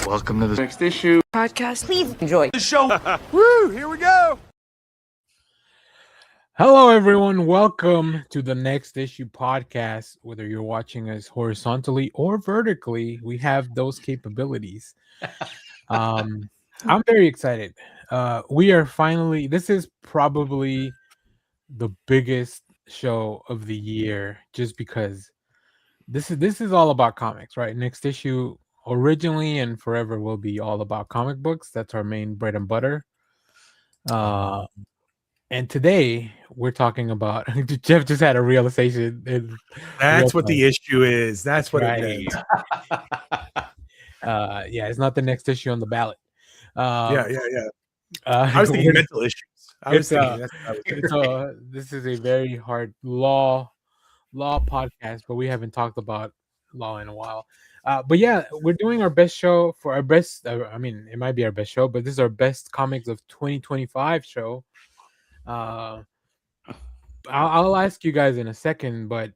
Welcome to the next issue podcast. Please enjoy the show. Woo! Here we go. Hello, everyone. Welcome to the Next Issue podcast. Whether you're watching us horizontally or vertically, we have those capabilities. I'm very excited. We are finally. This is probably the biggest show of the year, just because this is all about comics, right? Next Issue originally and forever will be all about comic books. That's our main bread and butter. And today we're talking about. Jeff just had a realization. That's what the issue is. That's what right. it is. Yeah, it's not the next issue on the ballot. Yeah. I was thinking mental issues. This is a very hard law podcast, but we haven't talked about law in a while. But yeah, we're doing our best show for our best. It might be our best show, but this is our best comics of 2025 show. I'll ask you guys in a second, but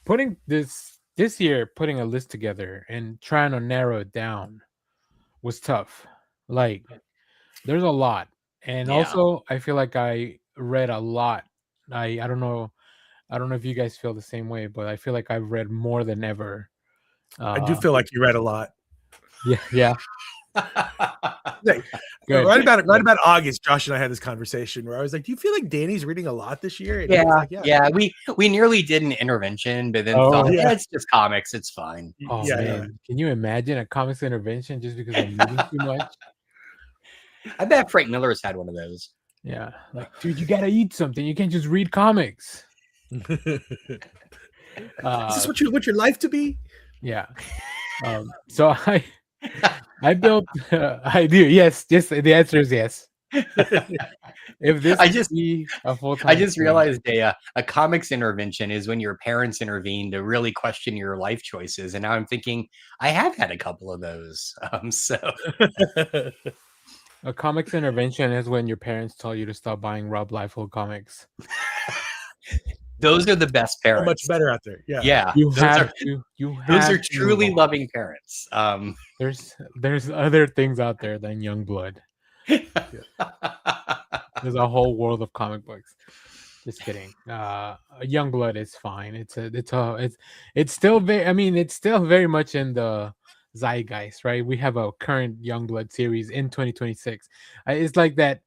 putting this year, putting a list together and trying to narrow it down was tough. Like, there's a lot, and also I feel like I read a lot. I don't know if you guys feel the same way, but I feel like I've read more than ever. I do feel like you read a lot. Yeah. Right about August, Josh and I had this conversation where I was like, "Do you feel like Danny's reading a lot this year?" And yeah. We nearly did an intervention, but then thought, it's just comics. It's fine. Oh man, can you imagine a comics intervention just because I'm reading too much? I bet Frank Miller's had one of those. Yeah, like, dude, you gotta eat something. You can't just read comics. Is this what you want your life to be? Yeah. So I built. I do. Yes. The answer is yes. If this be a full-time, I just realized a comics intervention is when your parents intervene to really question your life choices, and now I'm thinking I have had a couple of those. A comics intervention is when your parents tell you to stop buying Rob Liefeld comics. Those are the best parents. So much better out there. Yeah. Those are truly loving parents. There's other things out there than Youngblood. There's a whole world of comic books. Just kidding. Youngblood is fine. It's still very much in the zeitgeist, right? We have a current Youngblood series in 2026. It's like that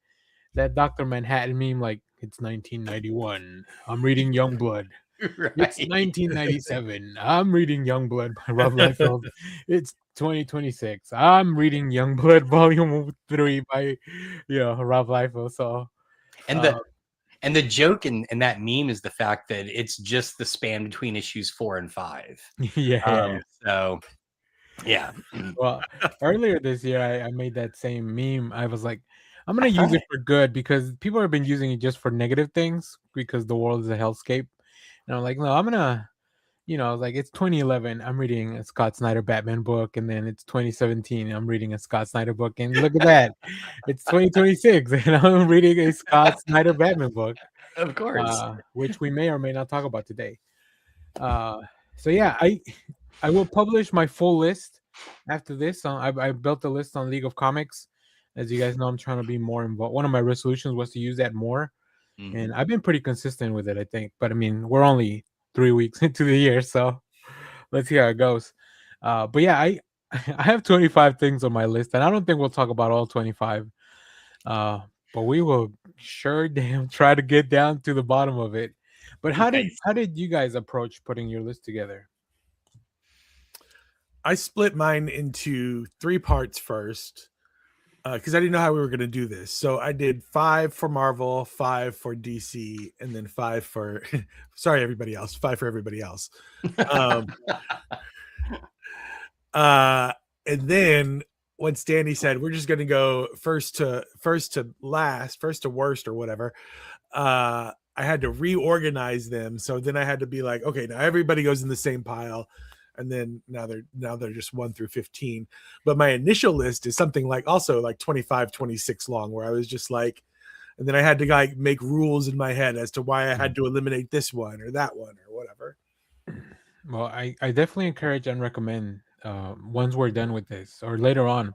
Dr. Manhattan meme, like, it's 1991. I'm reading Youngblood. Right. It's 1997. I'm reading Youngblood by Rob Liefeld. It's 2026. I'm reading Youngblood Volume 3 by Rob Liefeld. So, and the joke in that meme is the fact that it's just the span between issues 4 and 5. Yeah. Yeah. Well, earlier this year, I made that same meme. I was like, I'm going to use it for good, because people have been using it just for negative things because the world is a hellscape. And I'm like, no, I'm going to, like, it's 2011. I'm reading a Scott Snyder Batman book. And then it's 2017. I'm reading a Scott Snyder book. And look at that. It's 2026. And I'm reading a Scott Snyder Batman book. Of course. Which we may or may not talk about today. So yeah, I will publish my full list after this. I built a list on League of Comics. As you guys know, I'm trying to be more involved. One of my resolutions was to use that more. Mm-hmm. And I've been pretty consistent with it, I think. But I mean, we're only 3 weeks into the year, so let's see how it goes. But yeah, I have 25 things on my list, and I don't think we'll talk about all 25. But we will sure damn try to get down to the bottom of it. But how did you guys approach putting your list together? I split mine into 3 parts first. Because I didn't know how we were going to do this. So I did 5 for Marvel, 5 for DC, and then 5 for everybody else. 5 for everybody else. And then once Danny said we're just going to go first to last, first to worst or whatever, I had to reorganize them. So then I had to be like, okay, now everybody goes in the same pile. And then now they're just 1 through 15. But my initial list is something like 25, 26 long, where I was just like, and then I had to make rules in my head as to why I had to eliminate this one or that one or whatever. Well, I definitely encourage and recommend once we're done with this or later on,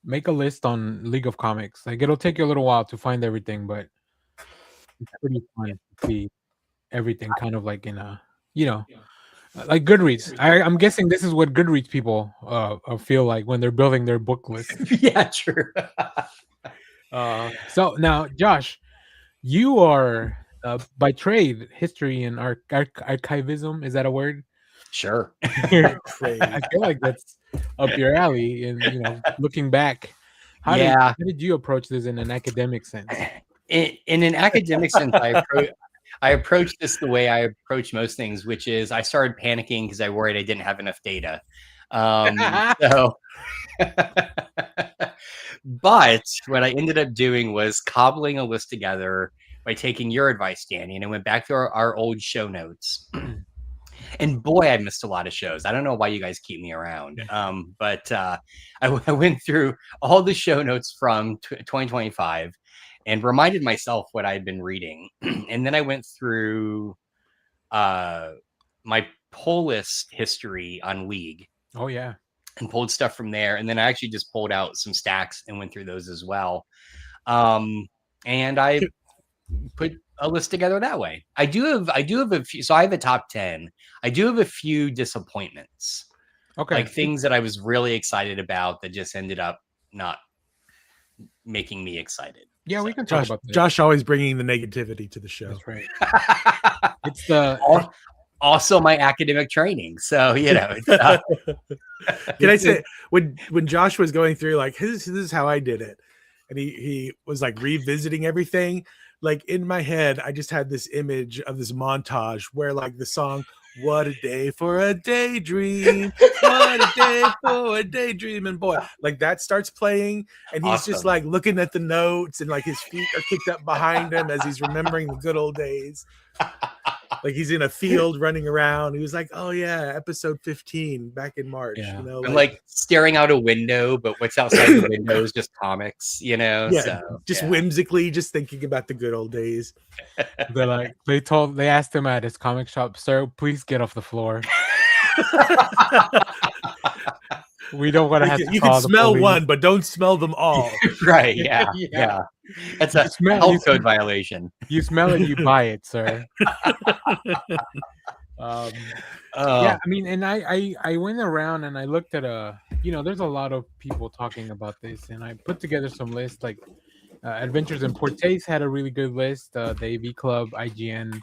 make a list on League of Comics. Like it'll take you a little while to find everything, but it's pretty fun to see everything kind of like in a, you know, like Goodreads. I'm guessing this is what Goodreads people feel like when they're building their book list. Yeah, true. So now, Josh, you are by trade history and archivism. Is that a word? Sure. I feel like that's up your alley. And looking back, how did you approach this in an academic sense? In an academic sense, I approached this the way I approach most things, which is I started panicking because I worried I didn't have enough data. So, but what I ended up doing was cobbling a list together by taking your advice, Danny, and I went back to our old show notes. And boy, I missed a lot of shows. I don't know why you guys keep me around. But I went through all the show notes from 2025 and reminded myself what I had been reading. And then I went through my pull list history on League. Oh, yeah. And pulled stuff from there. And then I actually just pulled out some stacks and went through those as well. And I put a list together that way. I do have a few. So I have a top 10. I do have a few disappointments. Okay. Like things that I was really excited about that just ended up not making me excited. Yeah, we can talk about that. Josh always bringing the negativity to the show. That's right. It's the also my academic training. So, it's Can I say when Josh was going through like this is how I did it, and he was like revisiting everything, like in my head I just had this image of this montage where like the song "What a Day for a Daydream, what a day for a daydreaming boy," like that starts playing, and he's just like looking at the notes, and like his feet are kicked up behind him as he's remembering the good old days. Like he's in a field running around. He was like, "Oh yeah, episode 15 back in March." Yeah. I'm like staring out a window, but what's outside the window is just comics, Yeah, so, whimsically, just thinking about the good old days. They're like they asked him at his comic shop, "Sir, please get off the floor. We don't want to have to You call can the smell police." one, but don't smell them all. Right? Yeah. That's a health code violation. You smell it, you buy it, sir. Yeah, I mean, and I went around and I looked at there's a lot of people talking about this, and I put together some lists. Like Adventures in Portes had a really good list. The AV Club, IGN,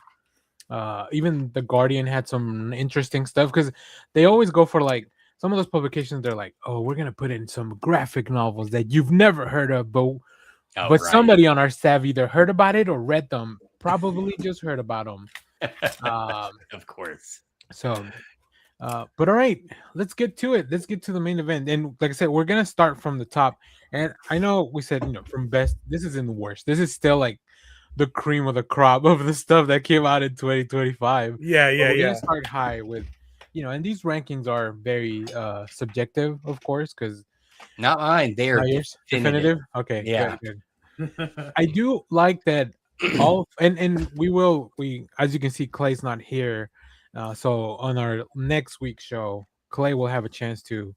even The Guardian had some interesting stuff because they always go for like some of those publications. They're like, "Oh, we're gonna put in some graphic novels that you've never heard of," but somebody on our staff either heard about it or read them. Probably just heard about them. Of course. So, but all right, let's get to it. Let's get to the main event. And like I said, we're gonna start from the top. And I know we said from best. This isn't the worst. This is still like the cream of the crop of the stuff that came out in 2025. Yeah. We're gonna start high with, and these rankings are very subjective, of course, because not mine. They are definitive. Okay. Yeah. Good. I do like that. And we as you can see, Clay's not here, so on our next week's show, Clay will have a chance to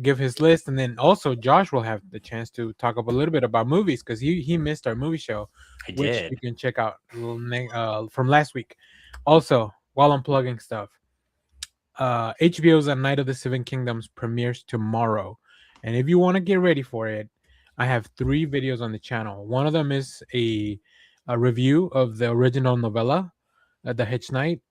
give his list, and then also Josh will have the chance to talk up a little bit about movies because he missed our movie show, which you can check out from last week. Also, while I'm plugging stuff, HBO's A Night of the Seven Kingdoms premieres tomorrow, and if you want to get ready for it, I have 3 videos on the channel. One of them is a review of the original novella, The Hitch Knight.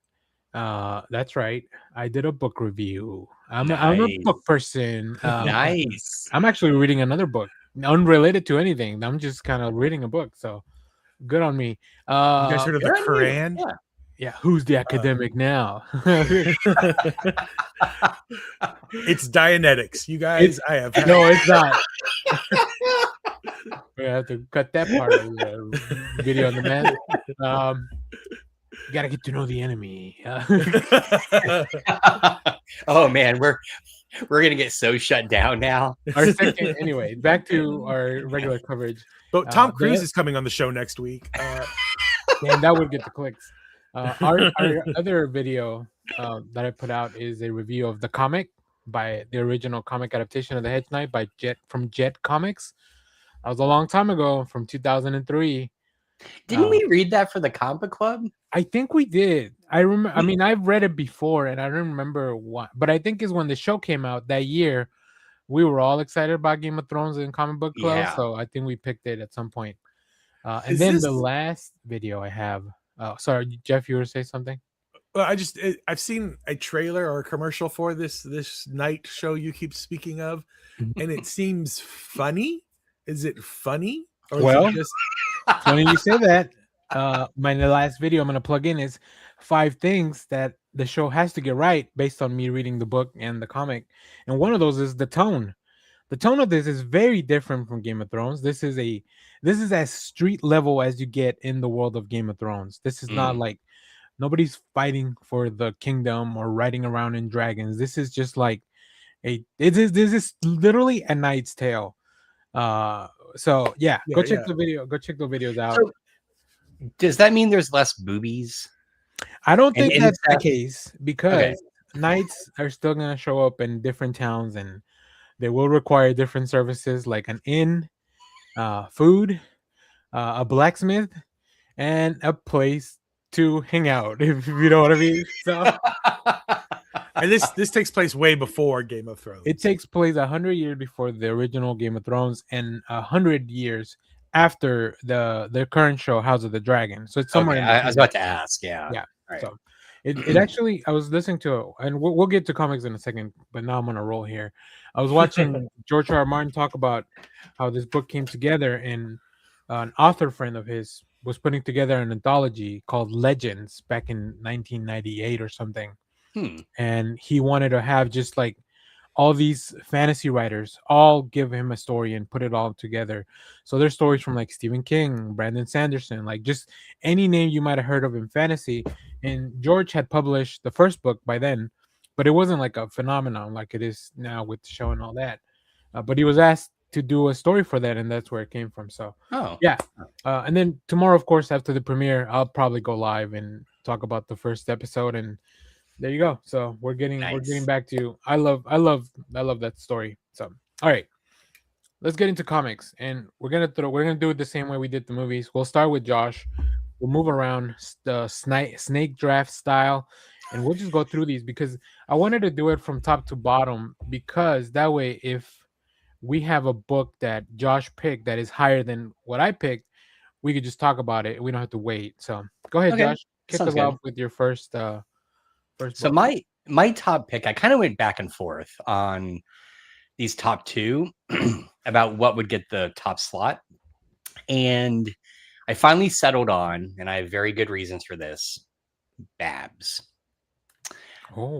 That's right. I did a book review. I'm a book person. Nice. I'm actually reading another book, unrelated to anything. I'm just kind of reading a book. So good on me. You guys heard of the Quran? Yeah. Who's the academic now? It's Dianetics. You guys, I have. No, it's not. We have to cut that part of the video on the man. You gotta get to know the enemy. Oh man, we're gonna get so shut down now. Anyway, back to our regular coverage. But Tom Cruise is coming on the show next week. And that would get the clicks. Our other video that I put out is a review of the comic by the original comic adaptation of the Hedge Knight by Jet Comics. That was a long time ago, from 2003. Didn't we read that for the comic club? I think we did. I remember. I mean, I've read it before, and I don't remember what. But I think is when the show came out that year. We were all excited about Game of Thrones in comic book club, Yeah. so I think we picked it at some point. And Is then this- the last video I have. Oh, sorry, Jeff, you were to say something? Well, I've seen a trailer or a commercial for this night show you keep speaking of, and it seems funny. Is it funny? Or is Well, it just funny you say that. My last video I'm gonna plug in is 5 things that the show has to get right based on me reading the book and the comic, and one of those is the tone. The tone of this is very different from Game of Thrones. This is as street level as you get in the world of Game of Thrones. This is not like nobody's fighting for the kingdom or riding around in dragons. This is just like this is literally a Knight's Tale. So yeah, go check the video. Go check the videos out. So, does that mean there's less boobies? I don't think and that's the that- case because knights are still gonna show up in different towns and they will require different services like an inn, food, a blacksmith, and a place to hang out. If you know what I mean. So and this takes place way before Game of Thrones. it takes place 100 years before the original Game of Thrones and 100 years after the current show House of the Dragon. So it's somewhere. Okay, in I was about to ask. Yeah. Yeah. Right. So it actually, I was listening to it, and we'll get to comics in a second, but now I'm on a roll here. I was watching George R. R. Martin talk about how this book came together, and an author friend of his was putting together an anthology called Legends back in 1998 or something. And he wanted to have just like all these fantasy writers all give him a story and put it all together. So there's stories from like Stephen King, Brandon Sanderson, like just any name you might have heard of in fantasy. And George had published the first book by then, but it wasn't like a phenomenon like it is now with the show and all that. But he was asked to do a story for that, and that's where it came from. So yeah. And then tomorrow, of course, after the premiere, I'll probably go live and talk about the first episode, and there you go. So we're getting back to I love that story. So all right, let's get into comics, and we're gonna do it the same way we did the movies. We'll start with Josh. We'll move around the snake draft style, and we'll just go through these because I wanted to do it from top to bottom, because that way if we have a book that Josh picked that is higher than what I picked, we could just talk about it. We don't have to wait. So go ahead, Josh. Kick us off with your first So book. my top pick, I kind of went back and forth on these top 2 about what would get the top slot. And I finally settled on, and I have very good reasons for this, Babs.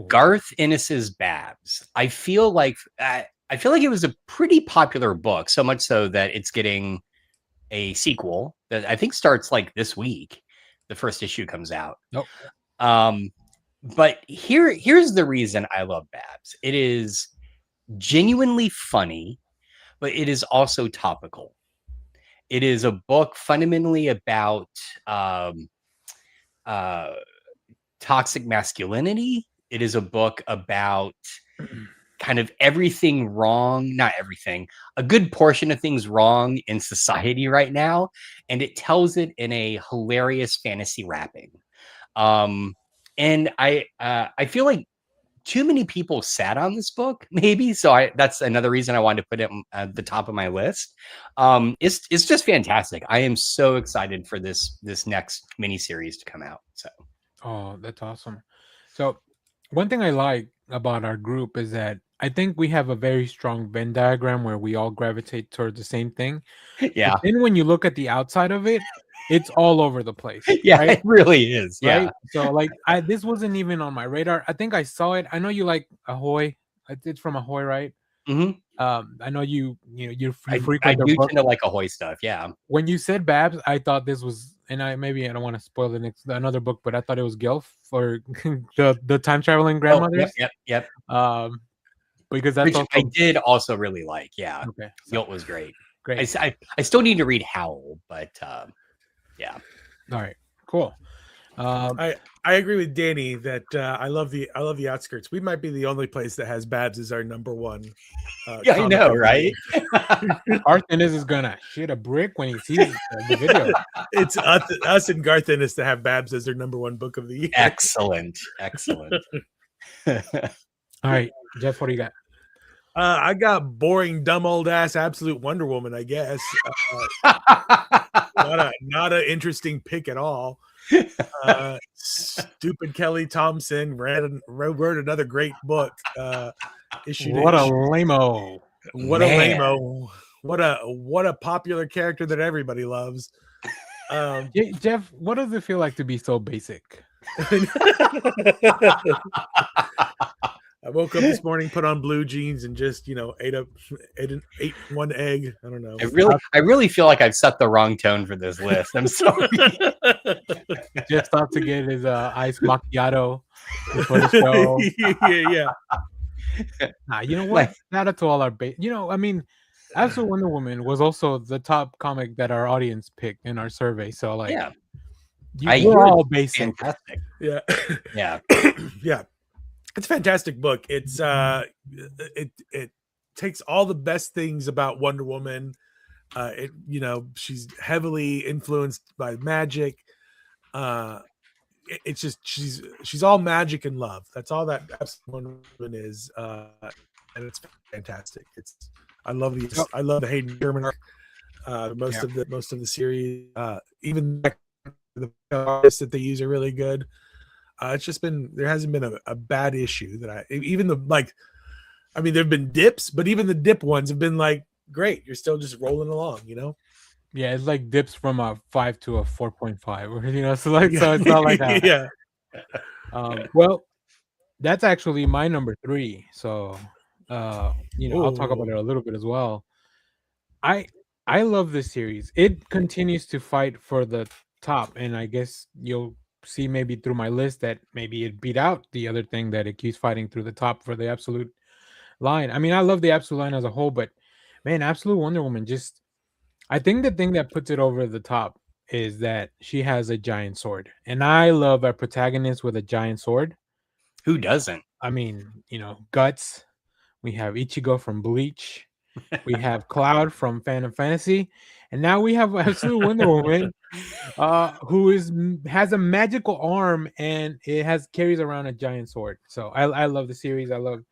Garth Ennis's Babs. I feel like it was a pretty popular book, so much so that it's getting a sequel that I think starts like this week. The first issue comes out. But here's the reason I love Babs. It is genuinely funny, but it is also topical. It is a book fundamentally about toxic masculinity. It is a book about kind of everything wrong, not everything, a good portion of things wrong in society right now. And it tells it in a hilarious fantasy wrapping. And I feel like too many people sat on this book, maybe. So that's another reason I wanted to put it at the top of my list. It's just fantastic. I am so excited for this next miniseries to come out. So, oh, that's awesome. So one thing I like about our group is that I think we have a very strong Venn diagram where we all gravitate towards the same thing. Yeah. But then when you look at the outside of it, it's all over the place. Yeah, right? it really is. Right? Yeah. So like this wasn't even on my radar. I think I saw it. I know you like Ahoy. It's from Ahoy, right? Mm-hmm. I know you I frequent their do book. tend to like Ahoy stuff. Yeah. When you said Babs, I thought this was, and I don't want to spoil another book, but I thought it was Gilf or the time traveling grandmothers. Yep. Because that's Which also, I did also really like. Yeah. okay. Guilt was great. Great. I still need to read Howl, but yeah. All right, cool. I agree with Danny that I love the Outskirts. We might be the only place that has Babs as our number one. Yeah, I comic know, of the right? year. Garth Ennis is gonna shit a brick when he sees the video. It's us and Garth Ennis to have Babs as their number one book of the year. Excellent. All right, Jeff, what do you got? I got boring, dumb old ass Absolute Wonder Woman. I guess not an interesting pick at all. Stupid Kelly Thompson wrote another great book. What a lame-o. What a lame-o. What a popular character that everybody loves. Jeff, what does it feel like to be so basic? I woke up this morning, put on blue jeans, and just ate one egg. I don't know. I really feel like I've set the wrong tone for this list. I'm sorry. Just stopped to get his iced macchiato before the show. Yeah. Nah, you know what? Shout out to all our I mean, Absolute Wonder Woman was also the top comic that our audience picked in our survey. So we're all basic. Fantastic. Yeah. Yeah. Yeah. It's a fantastic book. It's it takes all the best things about Wonder Woman. She's heavily influenced by magic. It's just she's all magic and love. That's all that Absolute Wonder Woman is, and it's fantastic. I love the Hayden Sherman arc. Most of the series, even the artists that they use are really good. It's just there hasn't been a bad issue that there've been dips, but even the dip ones have been great. You're still just rolling along, Yeah, it's like dips from a 5 to a 4.5, so it's not like that. Yeah. Well, that's actually my number 3. So I'll talk about it a little bit as well. I love this series. It continues to fight for the top, and I guess you'll see maybe through my list that maybe it beat out the other thing that it keeps fighting through the top for the Absolute line. I mean, I love the Absolute line as a whole, but man, Absolute Wonder Woman I think the thing that puts it over the top is that she has a giant sword, and I love a protagonist with a giant sword. Who doesn't? I mean, Guts. We have Ichigo from Bleach. We have Cloud from Phantom Fantasy, and now we have Absolute Wonder Woman, who has a magical arm and carries around a giant sword. So I love the series. I love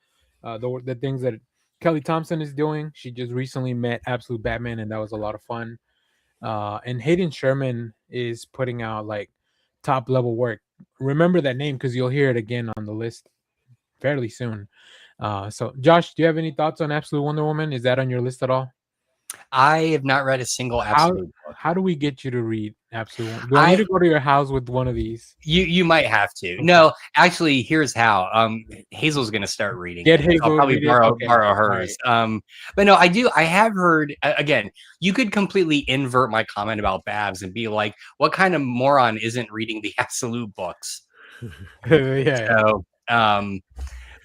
the things that Kelly Thompson is doing. She just recently met Absolute Batman, and that was a lot of fun. And Hayden Sherman is putting out top level work. Remember that name because you'll hear it again on the list fairly soon. So Josh, do you have any thoughts on Absolute Wonder Woman? Is that on your list at all? I have not read a single Absolute book. How do we get you to read Absolute Wonder? Do I need to go to your house with one of these? You might have to. Okay. No, actually, here's how. Hazel's going to start reading. Get Hazel. I'll probably borrow hers. Right. But no, I have heard, again, you could completely invert my comment about Babs and be like, what kind of moron isn't reading the Absolute books? So,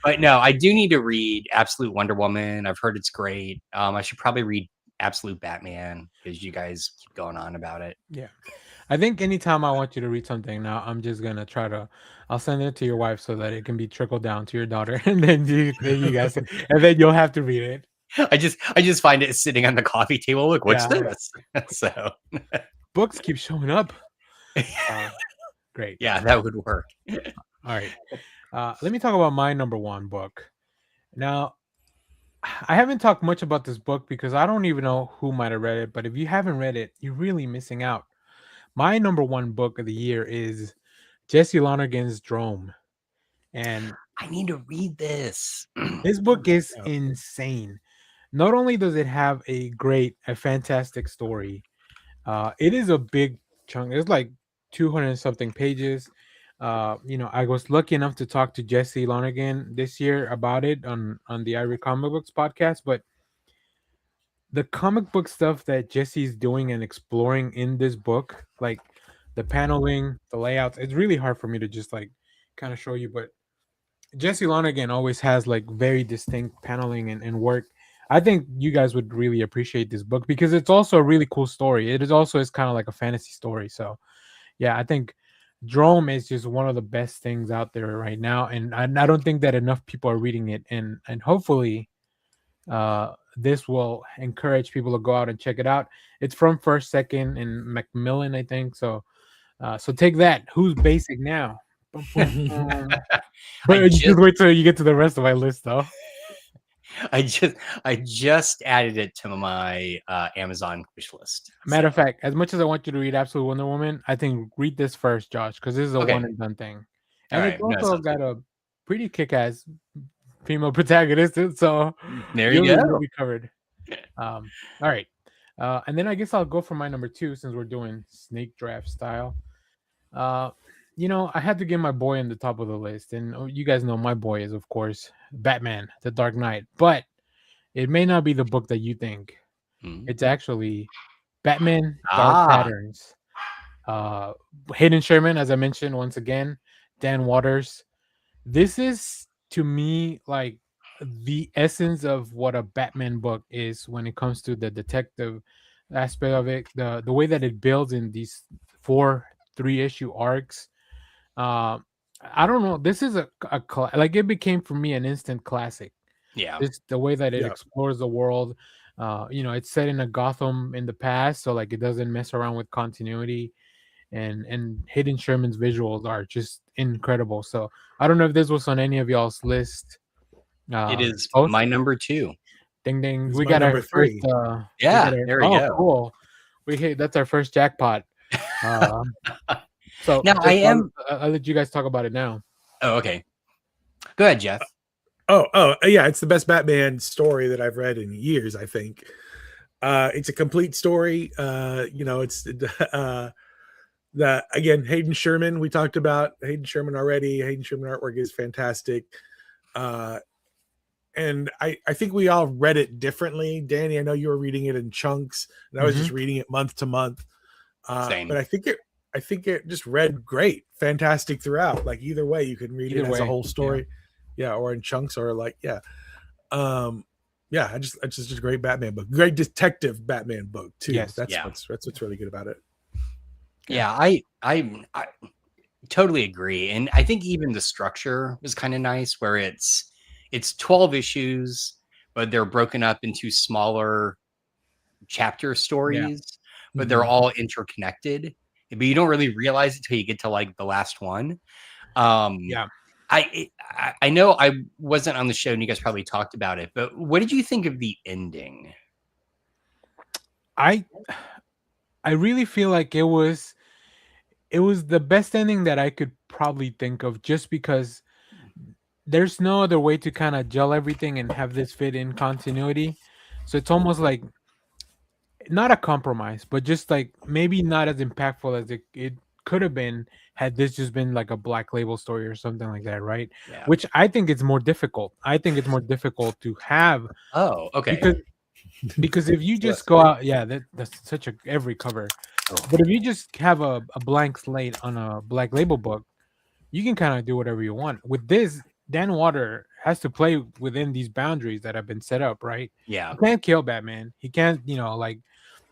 but no, I do need to read Absolute Wonder Woman. I've heard it's great. I should probably read Absolute Batman because you guys keep going on about it. Yeah. I think anytime I want you to read something now, I'm just going to I'll send it to your wife so that it can be trickled down to your daughter. And then you guys, and then you'll have to read it. I just find it sitting on the coffee table. Look, what's this? So books keep showing up. Great. Yeah, that would work. All right. Let me talk about my number 1 book. Now, I haven't talked much about this book because I don't even know who might have read it. But if you haven't read it, you're really missing out. My number 1 book of the year is Jesse Lonergan's Drome. And I need to read this. This book is insane. Not only does it have a fantastic story, it is a big chunk. It's 200 something pages. I was lucky enough to talk to Jesse Lonergan this year about it on the Irie Comic Books podcast, but the comic book stuff that Jesse's doing and exploring in this book, like the paneling, the layouts, it's really hard for me to just kind of show you, but Jesse Lonergan always has very distinct paneling and work. I think you guys would really appreciate this book because it's also a really cool story. It is kind of like a fantasy story. So yeah, I think Drome is just one of the best things out there right now, and I don't think that enough people are reading it, and hopefully this will encourage people to go out and check it out. It's from First Second and Macmillan, I think. So so take that. Who's basic now? Bum, bum, bum. But I just wait till you get to the rest of my list, though. I just added it to my Amazon wish list. Matter of fact, as much as I want you to read Absolute Wonder Woman, I think read this first, Josh, because this is a Okay. one and done thing, All and right. it's No, also sounds got good. a pretty kick-ass female protagonist. So There you you'll go. be covered. All right, and then I guess I'll go for my number 2 since we're doing snake draft style. You know, I had to get my boy in the top of the list, and you guys know my boy is, of course, Batman: The Dark Knight. But it may not be the book that you think. Mhm. It's actually Batman: Dark Ah, Patterns. Hayden Sherman, as I mentioned once again, Dan Waters. This is to me like the essence of what a Batman book is when it comes to the detective aspect of it. The way that it builds in these 3-issue arcs. Uh, I don't know. This is like it became for me an instant classic. yeah. It's the way that it Yeah. explores the world. You know, it's set in a Gotham in the past, so like it doesn't mess around with continuity. And Hayden Sherman's visuals are just incredible. So I don't know if this was on any of y'all's list. It is Both. my number 2. Ding ding. It's We my got our number first. 3. We got Yeah, our. there we Oh, go. cool. We hit. That's our first jackpot. So Now I am. I'll let you guys talk about it now. Oh, okay. Go ahead, Jeff. Yeah, it's the best Batman story that I've read in years, I think. It's a complete story. You know, it's again, Hayden Sherman. We talked about Hayden Sherman already. Hayden Sherman artwork is fantastic. And I think we all read it differently. Danny, I know you were reading it in chunks, and I was just reading it month to month. Same. But I think it just read great, fantastic throughout. Like either way, you can read Either it as a way, whole story, or in chunks, or like it's just a great Batman book, great detective Batman book too. Yes. That's what's really good about it. Yeah, I totally agree, and I think even the structure was kind of nice, where it's 12 issues, but they're broken up into smaller chapter stories, but they're all interconnected. But you don't really realize it till you get to like the last one. Yeah. I know I wasn't on the show, and you guys probably talked about it, but what did you think of the ending? I really feel like it was the best ending that I could probably think of, just because there's no other way to kind of gel everything and have this fit in continuity. So it's almost like not a compromise, but just like maybe not as impactful as it could have been had this just been like a Black Label story or something like that, right? Yeah. Which I think it's more difficult. I think it's more difficult to have Oh, okay. because if you just go out, that's such a every cover. But if you just have a blank slate on a Black Label book, you can kind of do whatever you want. With this, Dan Water has to play within these boundaries that have been set up, right? Yeah. He can't kill Batman. He can't, like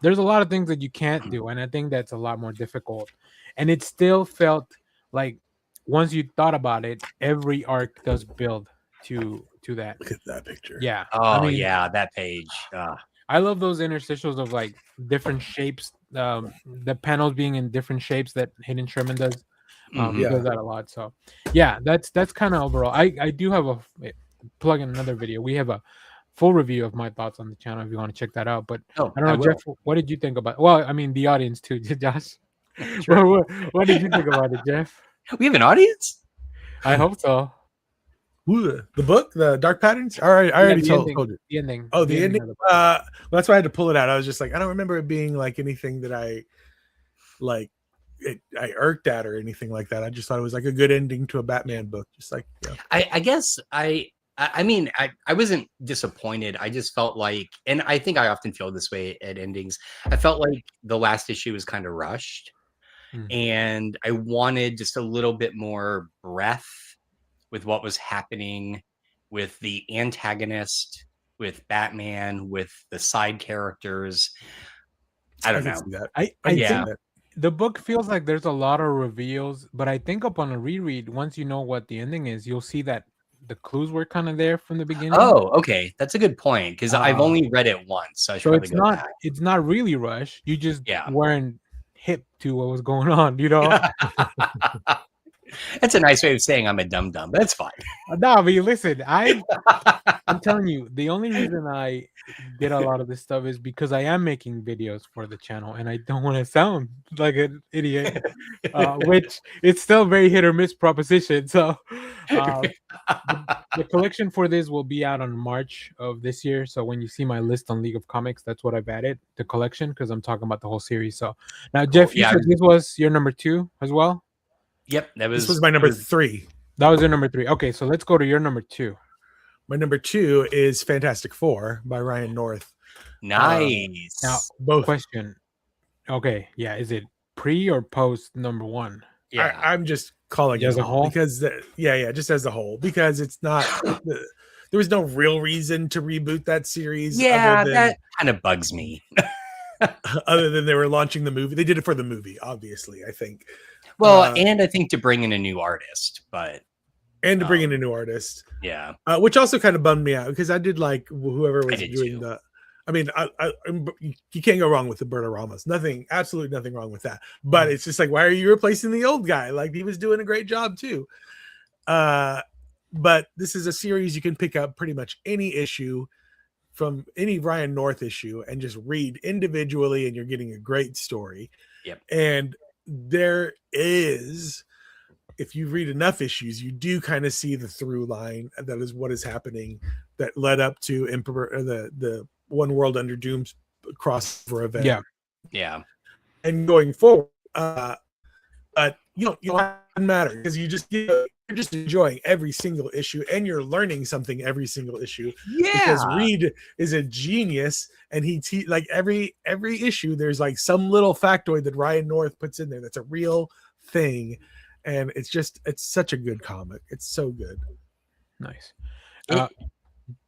there's a lot of things that you can't do, and I think that's a lot more difficult. And it still felt like once you thought about it, every arc does build to that. Look at that picture. Yeah. Oh, yeah, that page. I love those interstitials of like different shapes, the panels being in different shapes that Hayden Sherman does. He does that a lot. So yeah, that's kind of overall. I do have a plug in another video. We have a full review of my thoughts on the channel if you want to check that out. But I don't know, Jeff, what did you think about? Well, I mean, the audience too, Josh. Sure. What did you think about it, Jeff? We have an audience? I hope so. Ooh, the book, the Dark Patterns. All right, I already told you. The ending. Oh, the ending. That's why I had to pull it out. I was just like, I don't remember it being like anything that I irked at or anything like that. I just thought it was like a good ending to a Batman book. Just like, I guess I mean, I wasn't disappointed. I just felt like, and I think I often feel this way at endings, I felt like the last issue was kind of rushed, and I wanted just a little bit more breath with what was happening with the antagonist, with Batman, with the side characters. I don't know. See that. I think think that. the book feels like there's a lot of reveals, but I think upon a reread, once you know what the ending is, you'll see that the clues were kind of there from the beginning. Oh, okay. That's a good point because I've only read it once, so I should So probably go back. it's not really rushed. You just Yeah. weren't hip to what was going on, you know? That's a nice way of saying I'm a dum dum. That's fine. No, but listen, I'm telling you, the only reason I did a lot of this stuff is because I am making videos for the channel, and I don't want to sound like an idiot, which it's still very hit or miss proposition. So, the collection for this will be out on March of this year. So when you see my list on League of Comics, that's what I've added, the collection, because I'm talking about the whole series. So now, Jeff, you Yeah. said this was your number 2 as well. Yep, This was my number 3. That was your number 3. Okay, so let's go to your number 2. My number 2 is Fantastic Four by Ryan North. Nice. Now, Both. question. Okay, yeah, is it pre or post number 1? Yeah. I'm just calling it As a whole? because just as a whole, because it's not there was no real reason to reboot that series. Yeah, that kind of bugs me. Other than they were launching the movie. They did it for the movie, obviously, I think. Well, and I think to bring in a new artist, but and to bring in a new artist. Yeah. Which also kind of bummed me out because I did like whoever was did doing too. the. I mean, you can't go wrong with the Berta Ramos. Absolutely nothing wrong with that. But it's just like, why are you replacing the old guy? Like he was doing a great job too. But this is a series you can pick up pretty much any issue from any Ryan North issue and just read individually, and you're getting a great story. Yep. And there is, if you read enough issues, you do kind of see the through line that is what is happening that led up to Emperor, the One World Under Doom's crossover event. Yeah. And going forward, but you know, it doesn't matter because you're just enjoying every single issue and you're learning something every single issue. Yeah. Because Reed is a genius, and like every issue, there's like some little factoid that Ryan North puts in there that's a real thing, and it's such a good comic. It's so good. Nice.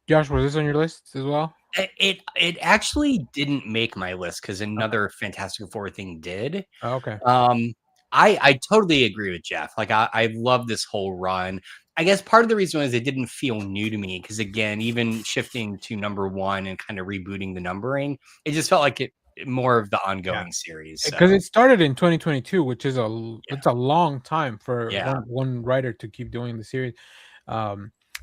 Josh, was this on your list as well? It actually didn't make my list because another Fantastic Four thing did. Oh, okay. I totally agree with Jeff. Like I love this whole run. I guess part of the reason was it didn't feel new to me because again, even shifting to number 1 and kind of rebooting the numbering, it just felt like it more of the ongoing series. Because it started in 2022, which is it's a long time for one writer to keep doing the series.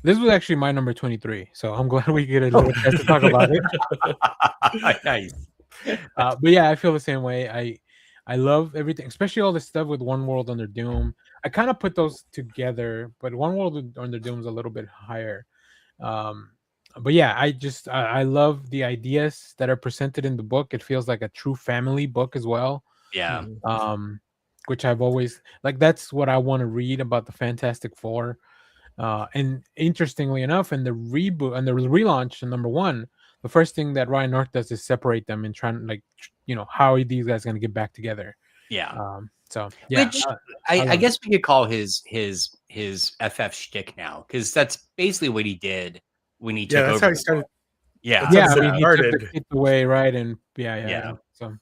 This was actually my number 23, so I'm glad we get a little chance to talk about it. Nice. But yeah, I feel the same way. I love everything, especially all the stuff with One World Under Doom. I kind of put those together, but One World Under Doom is a little bit higher. But yeah, I love the ideas that are presented in the book. It feels like a true family book as well. Yeah. Which I've always like. That's what I want to read about the Fantastic Four. And interestingly enough, in the reboot and the relaunch in number 1, the first thing that Ryan North does is separate them and try and how are these guys going to get back together? Yeah. So yeah, which I guess we could call his FF shtick now because that's basically what he did when he took over. That's how he started. Yeah. Yeah. I mean, he took the kids away, right? And yeah. So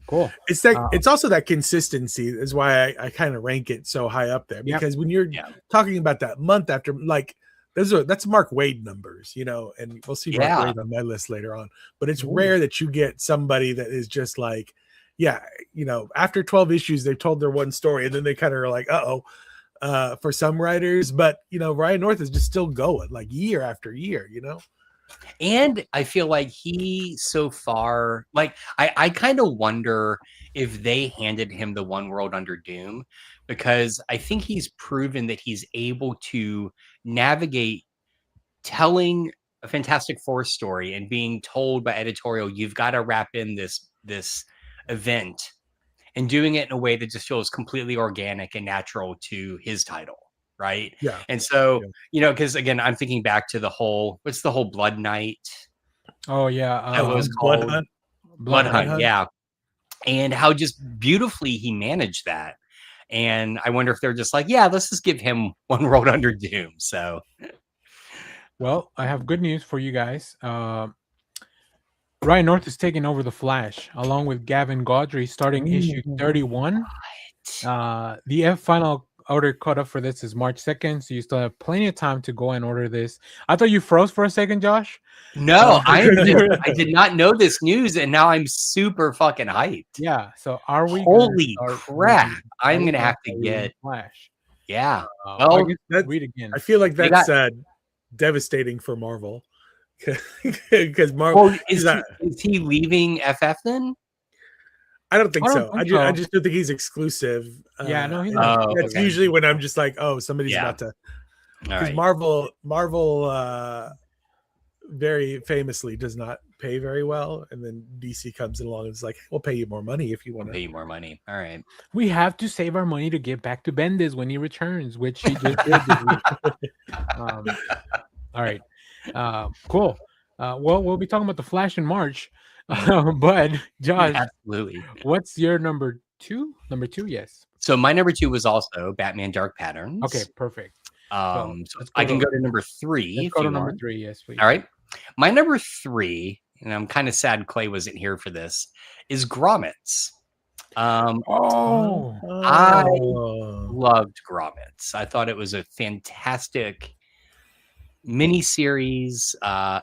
cool. It's that it's also that consistency is why I kind of rank it so high up there because when you're talking about that month after, like that's Mark Waid numbers, and we'll see Mark Waid on my list later on. But it's rare that you get somebody that is just like, after 12 issues they've told their one story and then they kind of are like, for some writers. But Ryan North is just still going like year after year, And I feel like he so far, like I kind of wonder if they handed him the One World Under Doom because I think he's proven that he's able to navigate telling a Fantastic Four story and being told by editorial, you've got to wrap in this event and doing it in a way that just feels completely organic and natural to his title. Right. Yeah. And so, because again, I'm thinking back to what's the whole Blood Night? Oh, yeah. That was called Blood Hunt. Yeah. And how just beautifully he managed that. And I wonder if they're just like, let's just give him One World Under Doom. So, well, I have good news for you guys. Ryan North is taking over the Flash along with Gavin Gaudry starting issue 31. The final order cutoff for this is March 2nd, so you still have plenty of time to go and order this. I thought you froze for a second, Josh. No, I did not know this news, and now I'm super fucking hyped. Yeah. So are we? Holy crap! I'm gonna have to get Flash. Yeah. I guess read again. I feel like that's devastating for Marvel because Marvel is he leaving FF then? I don't think so. I just don't think he's exclusive. Yeah, no, he's not. That's usually when I'm just like, oh, somebody's about to. Because Marvel very famously does not pay very well, and then DC comes along and is like, we'll pay you more money if you want to. Pay you more money. All right. We have to save our money to get back to Bendis when he returns, which he just did this week. All right. Cool. Well, we'll be talking about the Flash in March. But Josh, absolutely. What's your number two? Number two, yes. So my number two was also Batman Dark Patterns. Okay, perfect. So I can go to number three. Let's go to number three, yes, please. All right. My number three, and I'm kind of sad Clay wasn't here for this, is Grommets. I loved Grommets. I thought it was a fantastic miniseries.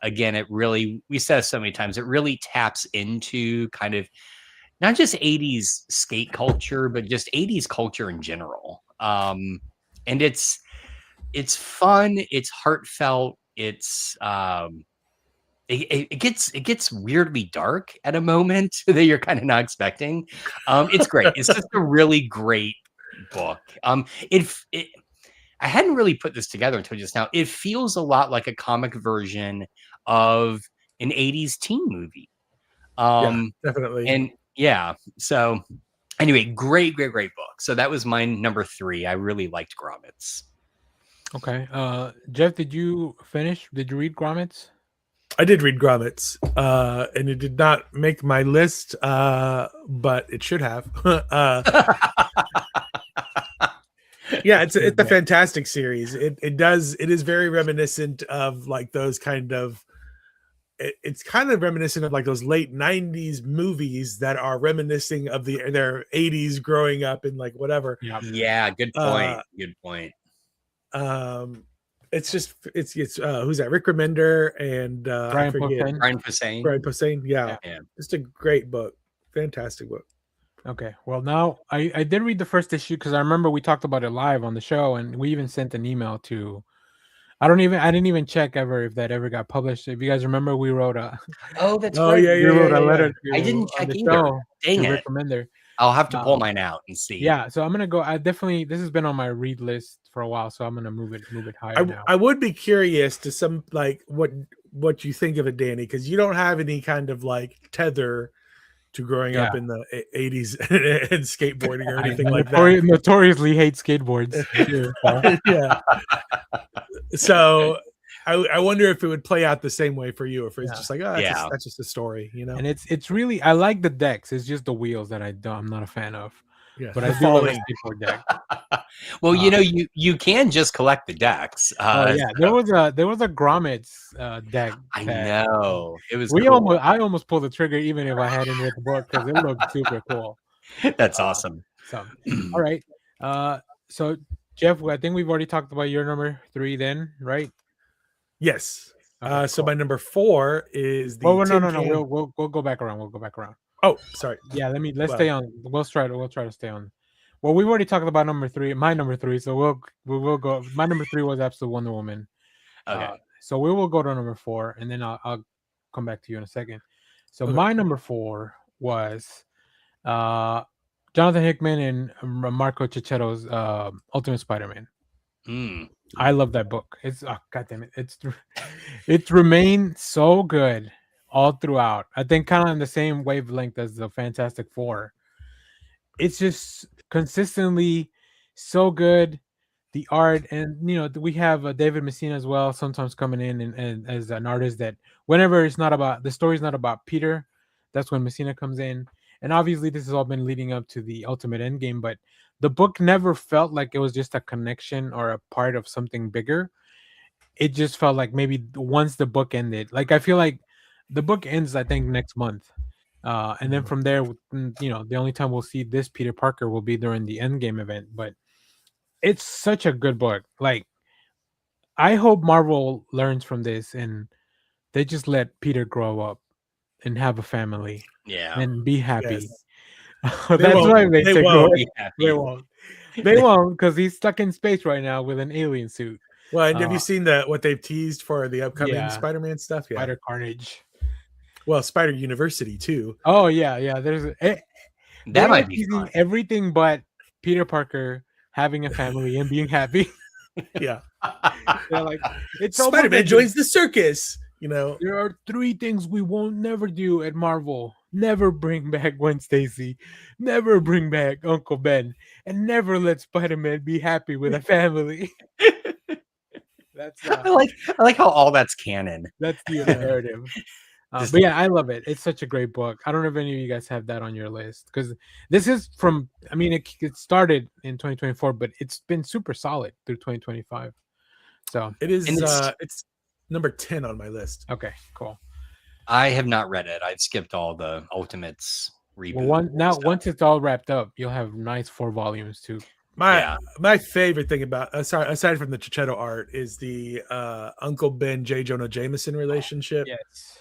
Again, it really, we said it so many times, it really taps into kind of not just 80s skate culture, but just 80s culture in general. And it's fun, it's heartfelt, it's it gets weirdly dark at a moment that you're kind of not expecting. It's great. It's just a really great book. I hadn't really put this together until just now. It feels a lot like a comic version of an 80s teen movie. Yeah, definitely. And yeah, so anyway, great book. So that was my number three. I really liked Grommets. Okay. Jeff, did you read Grommets? I did read Grommets, and it did not make my list, but it should have. Yeah, it's a fantastic series. It is very reminiscent of like those kind of. It's kind of reminiscent of like those late 90s movies that are reminiscing of their 80s growing up and like whatever. Yeah, good point. Good point. It's who's that? Rick Remender and Brian Posehn. Yeah, just a great book, fantastic book. Okay, well now I did read the first issue because I remember we talked about it live on the show, and we even sent an email to. I didn't even check ever if that ever got published. If you guys remember, we wrote a. Oh, that's right. Yeah, we wrote a letter. To, I didn't check either. Dang it! Recommender. I'll have to pull mine out and see. Yeah, so I'm gonna go. This has been on my read list for a while, so I'm gonna move it higher now. I would be curious to some like what you think of it, Danny, because you don't have any kind of like tether to growing up in the 80s and skateboarding or anything like that. Notoriously hate skateboards. Yeah. So I wonder if it would play out the same way for you, if it's just like, that's just a story, you know. And it's really, I like the decks. It's just the wheels that I'm not a fan of. Yeah, but I do love a skateboard deck. Well, you can just collect the decks. There was a Grommets deck. I know it was. I almost pulled the trigger even if I hadn't read the book because it looked super cool. That's awesome. So, all right. So Jeff, I think we've already talked about your number three, then, right? Yes. Okay, so my number four is the. Oh no. We'll go back around. We'll go back around. Oh, sorry. Yeah, let's stay on. We'll try to stay on. Well, we've already talked about number three, my number three, so we'll go. My number three was Absolute Wonder Woman. Okay. So we will go to number four, and then I'll come back to you in a second. So my number four was Jonathan Hickman and Marco Cicchetto's Ultimate Spider-Man. I love that book. It's God damn it. It's remained so good all throughout. I think kind of on the same wavelength as the Fantastic Four. It's just consistently so good. The art, and we have David Messina as well, sometimes coming in and as an artist that whenever it's not about the story's not about Peter, that's when Messina comes in. And obviously this has all been leading up to the Ultimate Endgame, but the book never felt like it was just a connection or a part of something bigger. It just felt like maybe once the book ended, like I feel like the book ends, I think, next month. And then from there, the only time we'll see this Peter Parker will be during the Endgame event. But it's such a good book. Like, I hope Marvel learns from this and they just let Peter grow up and have a family Yeah. and be happy. Yes. That's why they They took won't. away. Be happy. They won't. They won't, because he's stuck in space right now with an alien suit. Well, and have you seen what they've teased for the upcoming Yeah. Spider-Man stuff? Yeah. Spider Carnage. Well, Spider University too. Oh yeah. There's That might be teasing fun. everything but Peter Parker having a family and being happy. Yeah. They're like, it's almost Spider-Man like joins the circus. You know. there are 3 things we won't never do at Marvel: never bring back Gwen Stacy, never bring back Uncle Ben, and never let Spider-Man be happy with a family. That's I like how all that's canon. that's the narrative. But yeah, I love it. It's such a great book. I don't know if any of you guys have that on your list, because this is from. I mean, it started in 2024, but it's been super solid through 2025. So It is. And It's number 10 on my list. okay, cool. I have not read it. I've skipped all the Ultimates reboot. Well, stuff. once it's all wrapped up, you'll have nice 4 volumes too. My favorite thing about aside from the Chichetto art is the Uncle Ben J. Jonah Jameson relationship. Yes.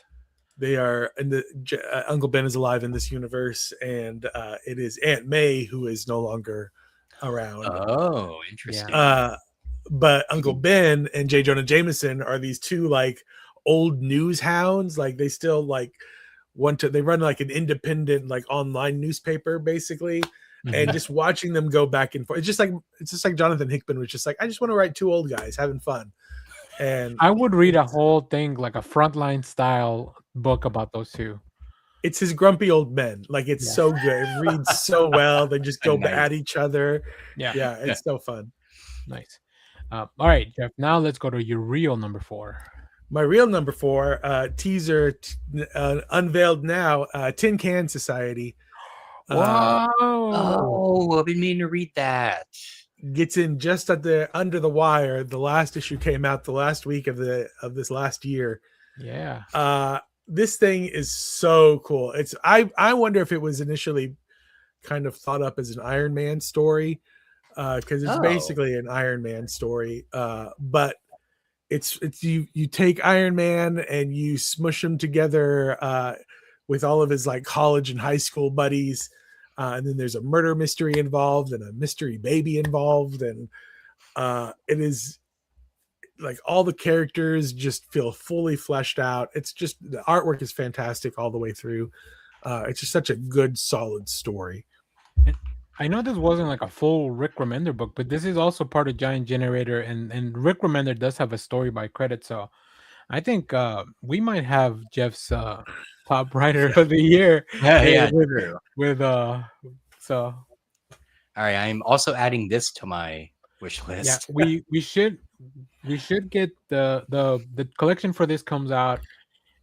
They are, and Uncle Ben is alive in this universe, and it is Aunt May who is no longer around. Oh, interesting. But Uncle Ben and J. Jonah Jameson are these two like old news hounds. Like they still like they run like an independent like online newspaper basically. And just watching them go back and forth, it's just like Jonathan Hickman was just like, I just want to write 2 old guys having fun. And I would read a whole thing, like a Frontline style book about those 2. it's his grumpy old men. Like it's so good. It reads so well. They just go Nice. at each other. Yeah. It's so fun. Nice. All right, Jeff. Now let's go to your real number 4. My real number 4 teaser unveiled now. Tin Can Society. Wow. Oh, I've been meaning to read that. Gets in just under the wire. The last issue came out the last week of this last year. Yeah. This thing is so cool. I wonder if it was initially kind of thought up as an Iron Man story, because it's basically an Iron Man story. But it's you take Iron Man and you smush him together with all of his like college and high school buddies. And then there's a murder mystery involved and a mystery baby involved. And it is like all the characters just feel fully fleshed out. It's just the artwork is fantastic all the way through. It's just such a good, solid story. I know this wasn't like a full Rick Remender book, but this is also part of Giant Generator, and Rick Remender does have a story by credit. So I think we might have Jeff's top writer of the year. With so. All right, I'm also adding this to my wish list. Yeah, we should get the collection for this comes out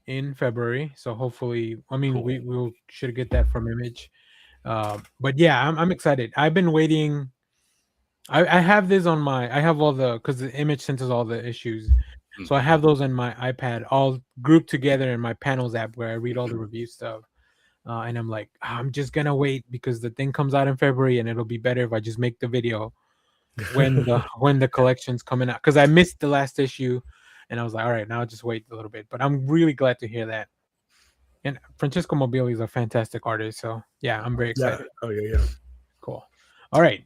in February. So hopefully, I mean, we should get that from Image. But yeah, I'm excited. I've been waiting. I have this on my. I have all because the Image sends us all the issues, so I have those on my iPad, all grouped together in my Panels app where I read all the review stuff. And I'm like, I'm just gonna wait because the thing comes out in February, and it'll be better if I just make the video when the collection's coming out. Because I missed the last issue, and I was like, all right, now I'll just wait a little bit. But I'm really glad to hear that. And Francisco Mobili is a fantastic artist, so yeah, I'm very excited. Yeah. Oh yeah. Cool. All right,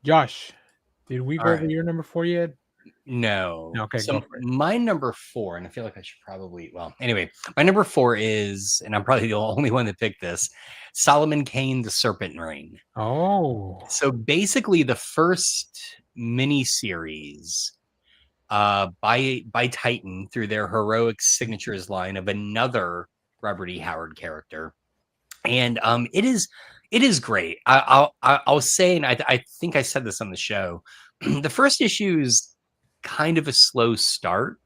Josh, did we go over your number 4 yet? No. Okay. So my number 4, and I feel like I should probably. Well, anyway, my number 4 is, and I'm probably the only one that picked this, Solomon Kane, The Serpent Ring. Oh. So basically, the first mini series by Titan through their Heroic Signatures line of another Robert E. Howard character, and it is great. I'll say, and I think I said this on the show, the first issue is kind of a slow start,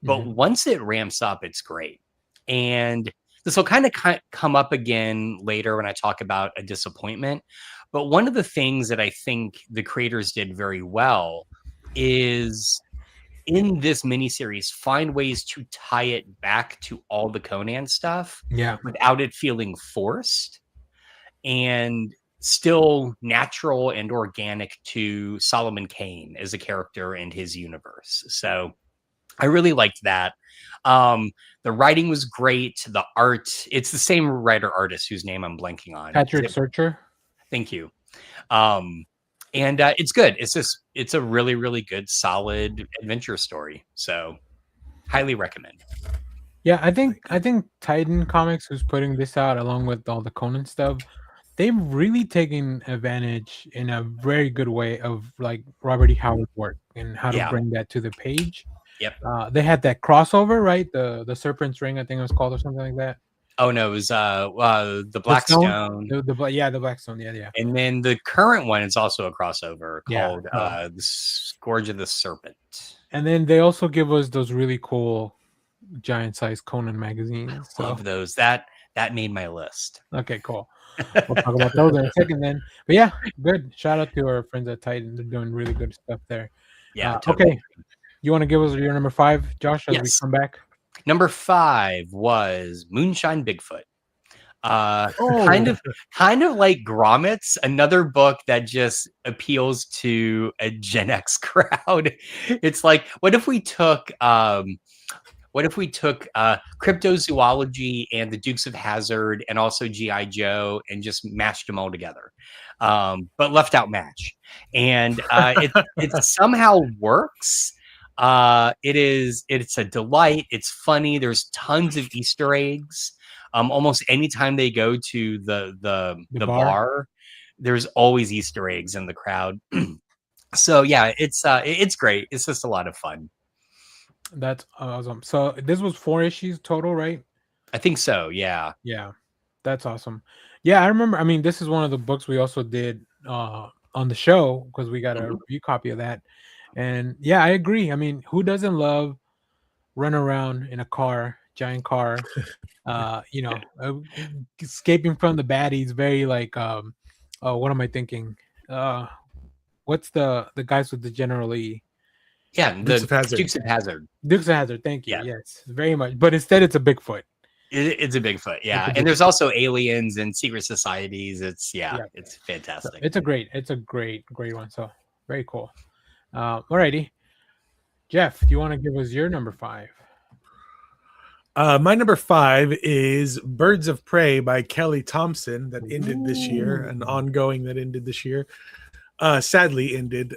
but once it ramps up, it's great. And this will kind of come up again later when I talk about a disappointment. But one of the things that I think the creators did very well is in this miniseries find ways to tie it back to all the Conan stuff Yeah. without it feeling forced and still natural and organic to Solomon Kane as a character and his universe. So I really liked that. The writing was great. The art, it's the same writer artist whose name I'm blanking on. Patrick Searcher. Thank you. And it's good. It's a really, really good, solid adventure story. So highly recommend. Yeah, I think Titan Comics, who's putting this out along with all the Conan stuff, they've really taken advantage in a very good way of like Robert E. Howard's work and how to Yeah. bring that to the page. Yep. They had that crossover, right? The Serpent's Ring, I think it was called, or something like that. Oh no, it was the Blackstone. The Blackstone. Yeah. And then the current one is also a crossover Yeah. called the Scourge of the Serpent. And then they also give us those really cool giant size Conan magazines. So. Love those. That made my list. Okay, cool. We'll talk about those in a second then. But yeah, good. Shout out to our friends at Titan. They're doing really good stuff there. Yeah. Totally. Okay. You want to give us your number 5, Josh, as we come back? Number 5 was Moonshine Bigfoot. Kind of like Grommets, another book that just appeals to a Gen X crowd. It's like, what if we took cryptozoology and the Dukes of Hazzard and also G.I. Joe and just mashed them all together, but left out Match, and it somehow works. It's a delight. It's funny. There's tons of Easter eggs. Almost anytime they go to the bar, there's always Easter eggs in the crowd. So yeah, it's great. It's just a lot of fun. That's awesome. So this was 4 issues total, right? I think so. Yeah. Yeah, that's awesome. Yeah, I remember. I mean, this is one of the books we also did on the show because we got a review copy of that. And yeah, I agree. I mean, who doesn't love run around in a car, giant car, escaping from the baddies? Very like, what am I thinking? What's the guys with the General E? Yeah, Dukes of Hazzard. Dukes of Hazzard. Dukes of Hazzard. Thank you. Yeah. Yes, very much. But instead, it's a Bigfoot. It's a Bigfoot. Yeah, and there's also aliens and secret societies. It's fantastic. So it's a great one. So very cool. Alrighty, Jeff, do you want to give us your number 5? My number 5 is Birds of Prey by Kelly Thompson that ended this year, an ongoing that ended this year. Sadly ended.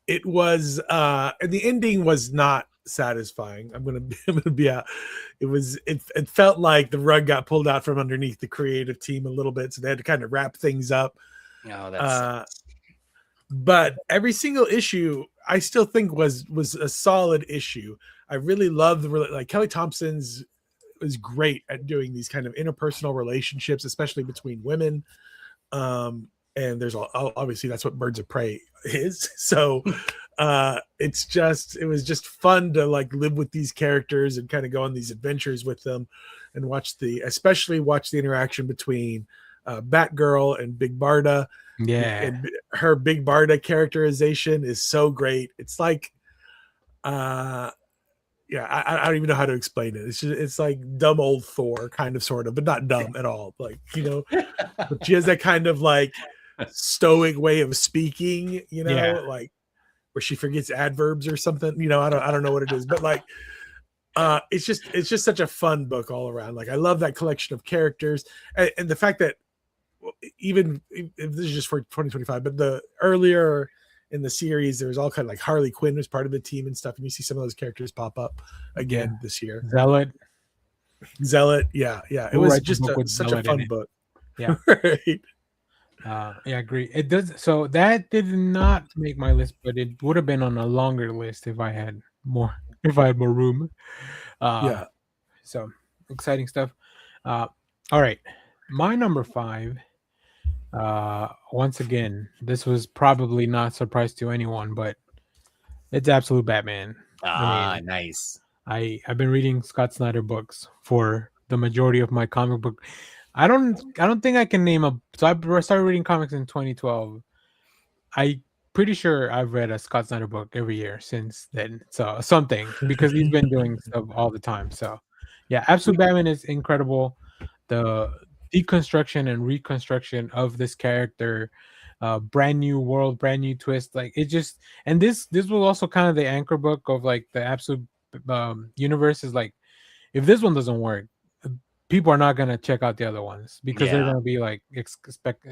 It was and the ending was not satisfying. I'm gonna be out. It felt like the rug got pulled out from underneath the creative team a little bit, so they had to kind of wrap things up. Oh, that's but every single issue I still think was a solid issue. I really love like Kelly Thompson's is great at doing these kind of interpersonal relationships, especially between women. And there's obviously that's what Birds of Prey is. So it was just fun to like live with these characters and kind of go on these adventures with them and especially watch the interaction between Batgirl and Big Barda. Yeah, and her Big Barda characterization is so great. It's like I don't even know how to explain it. It's like dumb old Thor kind of sort of, but not dumb at all. Like, but she has that kind of like stoic way of speaking, like where she forgets adverbs or something. I don't know what it is, but like it's just such a fun book all around. Like I love that collection of characters and the fact that even if this is just for 2025, but the earlier in the series, there was all kind of like Harley Quinn was part of the team and stuff, and you see some of those characters pop up again this year. Zealot, yeah. It was just such a fun book. Yeah, right. Yeah, I agree. It does. So that did not make my list, but it would have been on a longer list if I had more room. Yeah. So exciting stuff. All right, my number 5. Once again, this was probably not a surprise to anyone, but it's Absolute Batman. Nice. I've been reading Scott Snyder books for the majority of my comic book. I don't think I can name so I started reading comics in 2012. I pretty sure I've read a Scott Snyder book every year since then. So something because he's been doing stuff all the time. So yeah, Absolute Batman is incredible. The deconstruction and reconstruction of this character, brand new world, brand new twist. Like it just, and this was also kind of the anchor book of like the Absolute universe. Is like, if this one doesn't work, people are not gonna check out the other ones because they're Yeah. gonna be like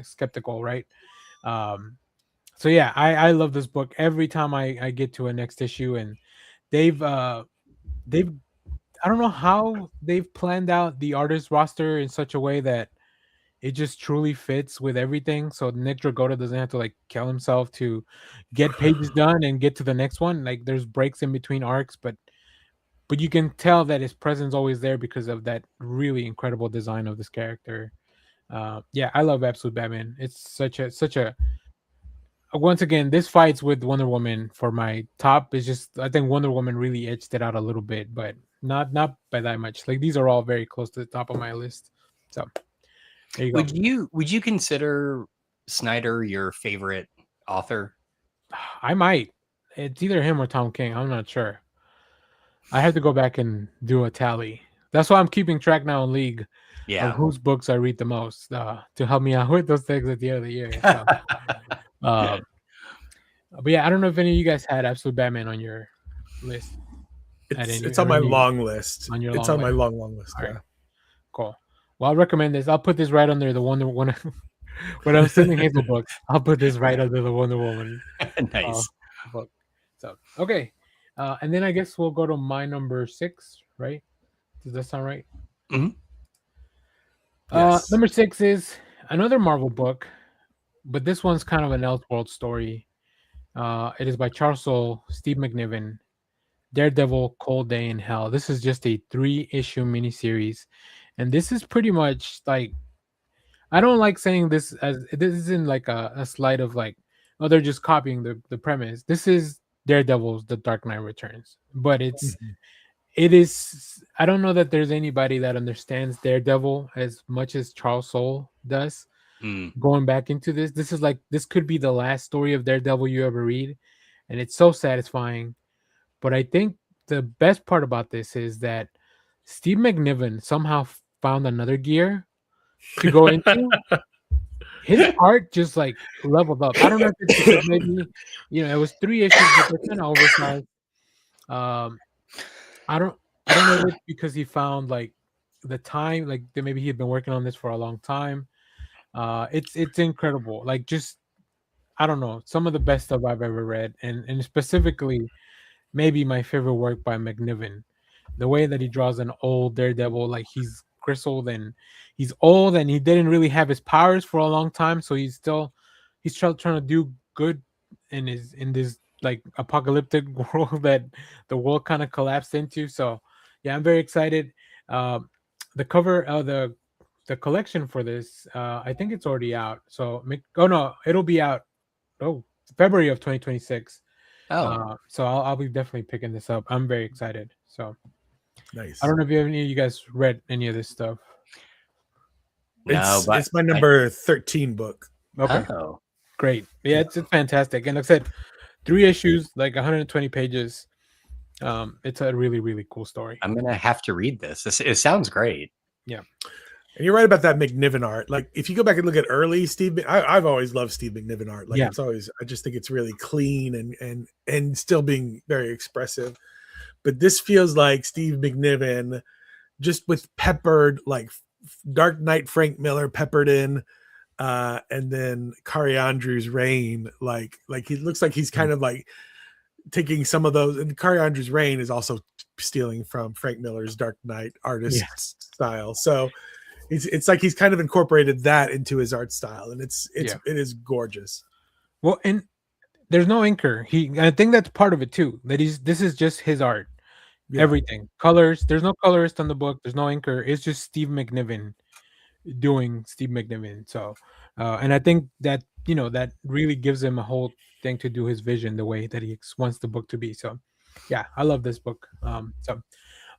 skeptical, right? Um, so yeah, I love this book. Every time I get to a next issue, and they've I don't know how they've planned out the artist roster in such a way that it just truly fits with everything. So Nick Dragotta doesn't have to like kill himself to get pages done and get to the next one. Like there's breaks in between arcs, but you can tell that his presence always there because of that really incredible design of this character. Yeah, I love Absolute Batman. It's such a once again, this fights with Wonder Woman for my top. Is just I think Wonder Woman really edged it out a little bit, but not by that much. Like these are all very close to the top of my list. So there you go. Would you consider Snyder your favorite author? I might. It's either him or Tom King. I'm not sure. I have to go back and do a tally. That's why I'm keeping track now in League Yeah. of whose books I read the most to help me out with those things at the end of the year. So, but yeah, I don't know if any of you guys had Absolute Batman on your list. It's on my long list. On your it's long on list. my long list. All Yeah. right. Cool. Well, I'll recommend this. I'll put this right under the Wonder Woman. When I'm sending Hazel books, I'll put this right under the Wonder Woman Nice. book. So okay, and then I guess we'll go to my number 6. Right? Does that sound right? Mhm. Yes. Number 6 is another Marvel book, but this one's kind of an Elseworld story. It is by Charles Soule, Steve McNiven, Daredevil, Cold Day in Hell. This is just a 3-issue miniseries, and this is pretty much like, I don't like saying this as this isn't like a slight of like, oh, they're just copying the premise. This is Daredevil's The Dark Knight Returns, but Mhm. it is. I don't know that there's anybody that understands Daredevil as much as Charles Soule does. Mm. Going back into this is like, this could be the last story of Daredevil you ever read, and it's so satisfying. But I think the best part about this is that Steve McNiven somehow found another gear to go into. His art just like leveled up. I don't know if it's because maybe it was 3 issues, but they're kind of oversized. Um, I don't know if it's because he found like the time, like that maybe he had been working on this for a long time. It's incredible. Like just, I don't know, some of the best stuff I've ever read, and specifically maybe my favorite work by McNiven. The way that he draws an old Daredevil, like he's grizzled and he's old and he didn't really have his powers for a long time, so he's trying to do good in this like apocalyptic world that the world kind of collapsed into. So yeah, I'm very excited. Um, the cover of the collection for this, I think it's already out. So oh no, it'll be out February of 2026. Oh, So I'll be definitely picking this up. I'm very excited. So Nice. I don't know if any of you guys read any of this stuff. no, but It's my number 13 book. Okay, Oh, great. Yeah, it's fantastic. And like I said, 3 issues, like 120 pages. It's a really, really cool story. I'm gonna have to read this. It sounds great. Yeah. And you're right about that McNiven art. Like if you go back and look at early Steve, I've always loved Steve McNiven art. Like Yeah. it's always, I just think it's really clean and still being very expressive. But this feels like Steve McNiven just with peppered like Dark Knight Frank Miller peppered in, and then Kari Andrews' Reign. Like he looks like he's kind of like taking some of those, and Kari Andrews' Reign is also stealing from Frank Miller's Dark Knight artist style. So it's like he's kind of incorporated that into his art style, and it is gorgeous. Well, and there's no inker. I think that's part of it too. That this is just his art. Yeah. Everything. Colors. There's no colorist on the book. There's no inker. It's just Steve McNiven doing Steve McNiven. So and I think that that really gives him a whole thing to do his vision the way that he wants the book to be. So yeah, I love this book. So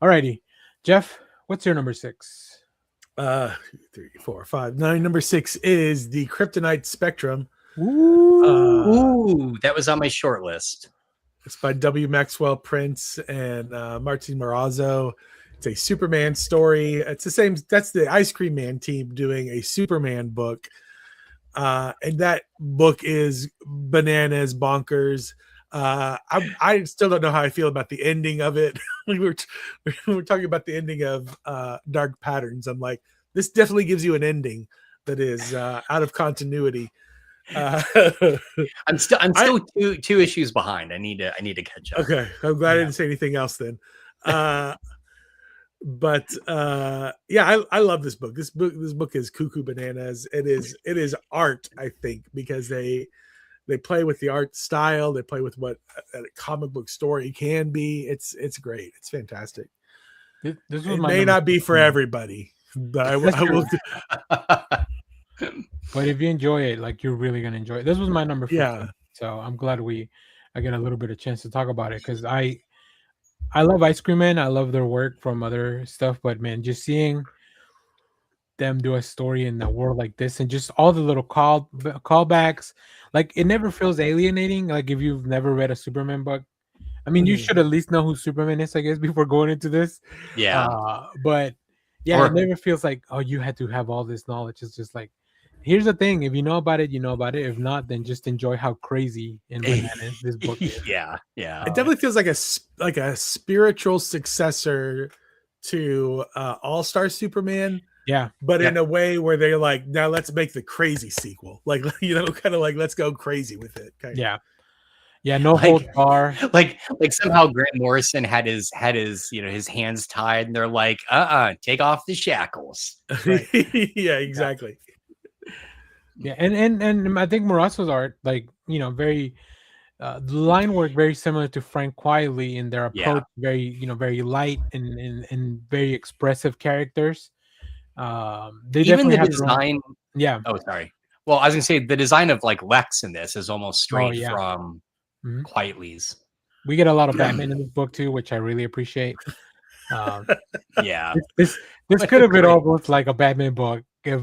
alrighty. Jeff, what's your number 6? 3, 4, 5, 9. Number 6 is the Kryptonite Spectrum Ooh, that was on my short list. It's by W. Maxwell Prince and Martin Morazzo. It's a Superman story. It's the same. That's the Ice Cream Man team doing a Superman book. And that book is bananas, bonkers. I still don't know how I feel about the ending of it. we were talking about the ending of Dark Patterns. I'm like, this definitely gives you an ending that is out of continuity. I'm still two issues behind. I need to catch up. Okay, I'm glad I didn't say anything else then. But yeah, I love this book. This book is cuckoo bananas. It is art, I think, because they play with the art style. They play with what a comic book story can be. It's great. It's fantastic. This was It my may not be for everybody, but I will. But if you enjoy it, like you're really gonna enjoy it. This was my number 15. Yeah. So I'm glad I get a little bit of chance to talk about it because I love Ice Cream Man. I love their work from other stuff, but man, just seeing them do a story in a world like this and just all the little callbacks, like it never feels alienating. Like if you've never read a Superman book, I mean, you should at least know who Superman is, I guess, before going into this. Yeah. But yeah, it never feels like, oh, you had to have all this knowledge. It's just like, here's the thing: if you know about it, you know about it. If not, then just enjoy how crazy and bananas this book is. Yeah. It definitely feels like a spiritual successor to All-Star Superman. Yeah, but in a way where they're like, now let's make the crazy sequel, like kind of like let's go crazy with it. Yeah, no hold bar. Like somehow Grant Morrison had his his hands tied, and they're like, take off the shackles. Right. Yeah, exactly. Yeah, and I think Morazzo's art, like very the line work very similar to Frank Quitely in their approach, very very light and very expressive characters. They even definitely the have design. Yeah. Oh, sorry. Well, I was gonna say the design of like Lex in this is almost straight from Quitely's. We get a lot of Batman in this book too, which I really appreciate. Yeah, this could have been almost like a Batman book. If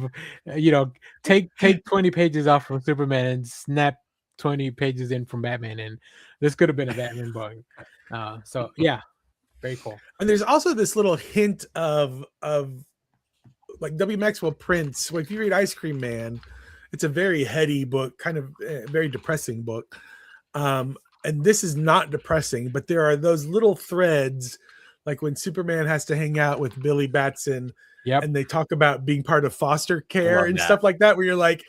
take 20 pages off from Superman and snap 20 pages in from Batman, and this could have been a Batman book. So yeah, very cool. And there's also this little hint of like W. Maxwell Prince. Like if you read Ice Cream Man, it's a very heady book, kind of very depressing book. And this is not depressing, but there are those little threads, like when Superman has to hang out with Billy Batson, and they talk about being part of foster care and stuff like that, where you're like,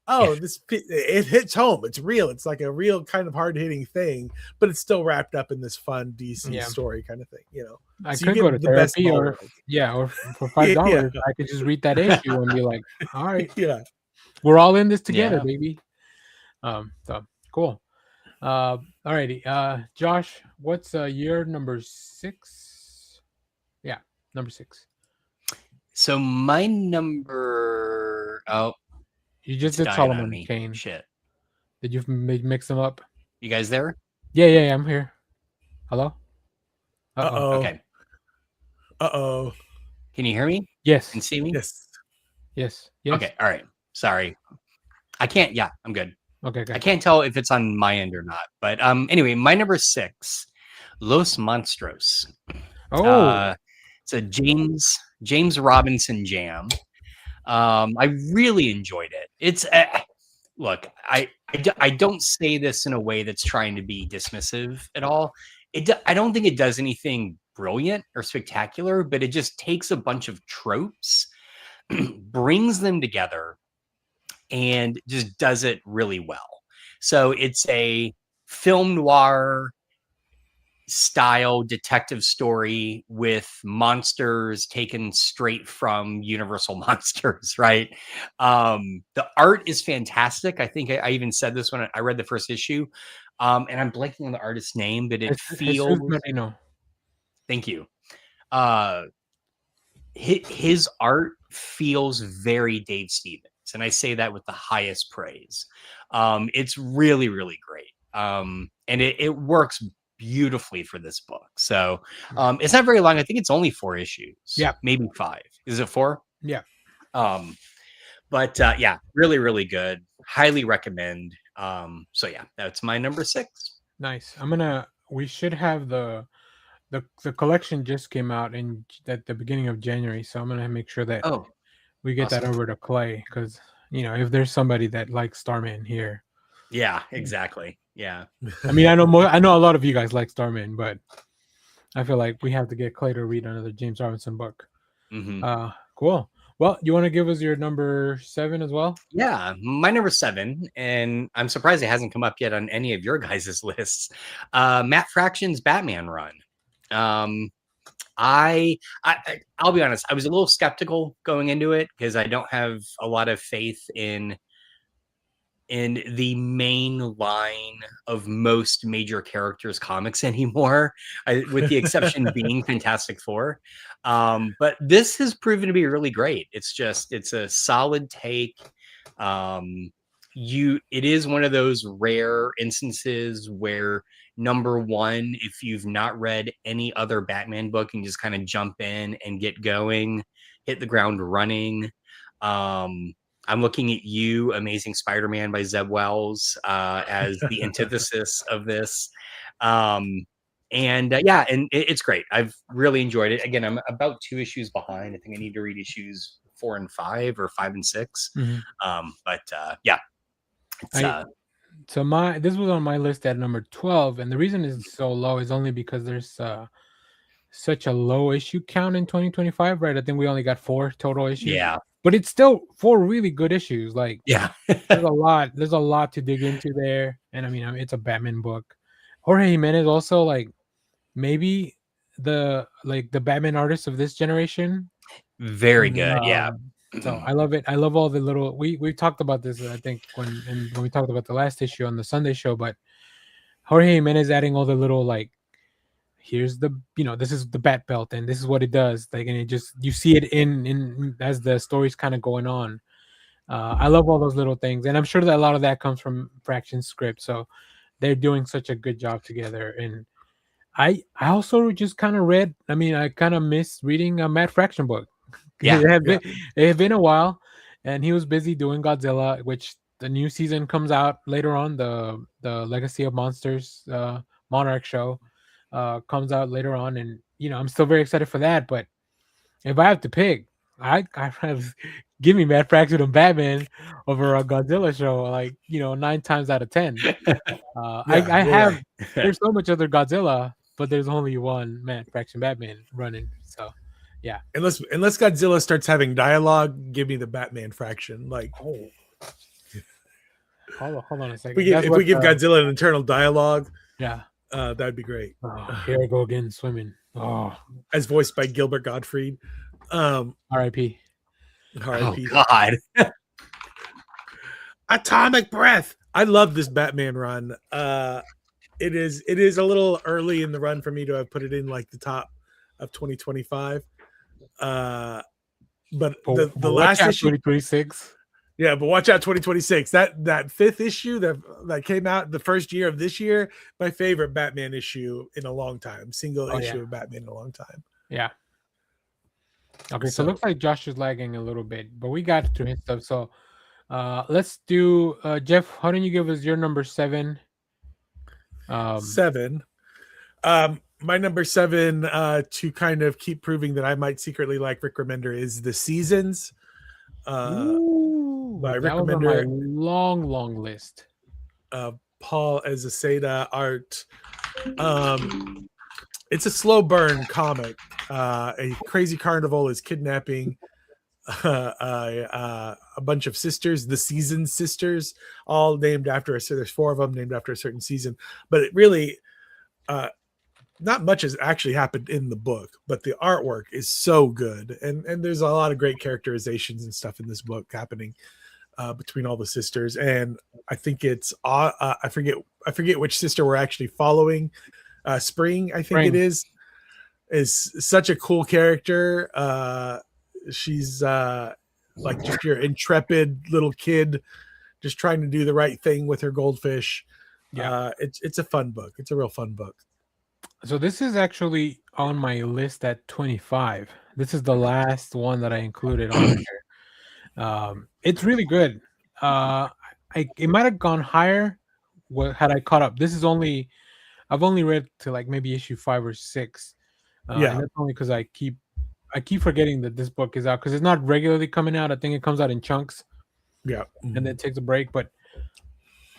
oh, it hits home. It's real. It's like a real kind of hard hitting thing, but it's still wrapped up in this fun DC story kind of thing. I so could go to therapy, or for $5, I could just read that issue and be like, all right, we're all in this together, baby. So cool. Alrighty. Josh, what's your number 6? Yeah, number 6. So my number you just did Solomon Kane. Shit. Did you mix them up? You guys there? Yeah, I'm here. Hello? Uh-oh. Okay. Uh-oh. Can you hear me? Yes. And see me? Yes. Okay, all right. Sorry. I can't, I'm good. Okay. I can't tell if it's on my end or not. But anyway, my number 6, Los Monstros. It's a James Robinson jam. I really enjoyed it. It's look, I don't say this in a way that's trying to be dismissive at all. I don't think it does anything brilliant or spectacular, but it just takes a bunch of tropes, brings them together, and just does it really well. So it's a film noir style detective story with monsters taken straight from Universal Monsters, right? The art is fantastic. I think I even said this when I read the first issue, and I'm blanking on the artist's name, but it feels... Thank you. His art feels very Dave Stevens, and I say that with the highest praise. It's really, really great, and it works beautifully for this book. So it's not very long. I think it's only 4 issues. Yeah, maybe 5. Is it 4? Yeah. But really, really good. highly recommend. So yeah, that's my number 6. Nice. We should have the collection just came out at the beginning of January, so I'm gonna make sure that Oh, we get that awesome. over to Clay, because if there's somebody that likes Starman here. Yeah, exactly. Yeah. I mean, I know a lot of you guys like Starman, but I feel like we have to get Clay to read another James Robinson book. Mm-hmm. Cool. Well, you want to give us your number 7 as well? Yeah, my number 7, and I'm surprised it hasn't come up yet on any of your guys' lists. Matt Fraction's Batman run. I'll be honest, I was a little skeptical going into it because I don't have a lot of faith in the main line of most major characters comics anymore, with the exception being Fantastic Four. But this has proven to be really great. It's a solid take. It is one of those rare instances where, number one, if you've not read any other Batman book and just kind of jump in and get going, hit the ground running. I'm looking at you, Amazing Spider-Man by Zeb Wells, as the antithesis of this. And it's great. I've really enjoyed it. Again, I'm about 2 issues behind. I think I need to read issues 4 and 5 or 5 and 6. Mm-hmm. Yeah. So this was on my list at number 12, and the reason it's so low is only because there's such a low issue count in 2025, right? I think we only got 4 total issues. Yeah. But it's still 4 really good issues. Like, yeah, there's a lot to dig into there. And I mean, it's a Batman book. Jorge Jimenez also, like, maybe the Batman artist of this generation. very good. Yeah. So I love it. I love all the little. We talked about this, I think, when we talked about the last issue on the Sunday show. But Jorge Jimenez adding all the little, like, here's the this is the bat belt and this is what it does, like, and it just, you see it in as the story's kind of going on. I love all those little things, and I'm sure that a lot of that comes from Fraction's script, so they're doing such a good job together. And I also just kind of read, I mean, I kind of miss reading a Matt Fraction book. It had been a while, and he was busy doing Godzilla, which the new season comes out later on. The Legacy of Monsters Monarch show comes out later on, and I'm still very excited for that. But if I have to pick, I have give me Matt Fraction and Batman over a Godzilla show, like 9 times out of 10. I have there's so much other Godzilla, but there's only one Matt Fraction Batman running. So yeah, unless Godzilla starts having dialogue, give me the Batman Fraction. Like, hold on a second. If we give Godzilla an internal dialogue, yeah. That'd be great. Here I go again swimming. As voiced by Gilbert Gottfried. R.I.P. R.I.P. Oh, God. Atomic Breath. I love this Batman run. It is a little early in the run for me to have put it in like the top of 2025. But the last issue, 2026. Yeah, but watch out 2026. That 5th issue that came out the first year of this year, my favorite Batman issue in a long time. Single issue of Batman in a long time. Yeah. Okay, so it looks like Josh is lagging a little bit, but we got to his stuff. So let's do Jeff, how don't you give us your number 7? 7. My number 7, to kind of keep proving that I might secretly like Rick Remender, is The Seasons. By Rick Remender. Long list. Paul Azaceta art. It's a slow burn comic. A crazy carnival is kidnapping a bunch of sisters, the Season sisters, all named after there's 4 of them named after a certain season. But it really, not much has actually happened in the book, but the artwork is so good, and there's a lot of great characterizations and stuff in this book happening between all the sisters. And I think it's I forget which sister we're actually following. Spring, I think it is such a cool character. She's like just your intrepid little kid, just trying to do the right thing with her goldfish. Yeah, it's a fun book. It's a real fun book. So this is actually on my list at 25. This is the last one that I included on here. It's really good. I it might have gone higher. What had I caught up? I've only read to like maybe issue 5 or 6, Yeah. and that's only because I keep forgetting that this book is out because it's not regularly coming out. I think it comes out in chunks Yeah. and then takes a break. But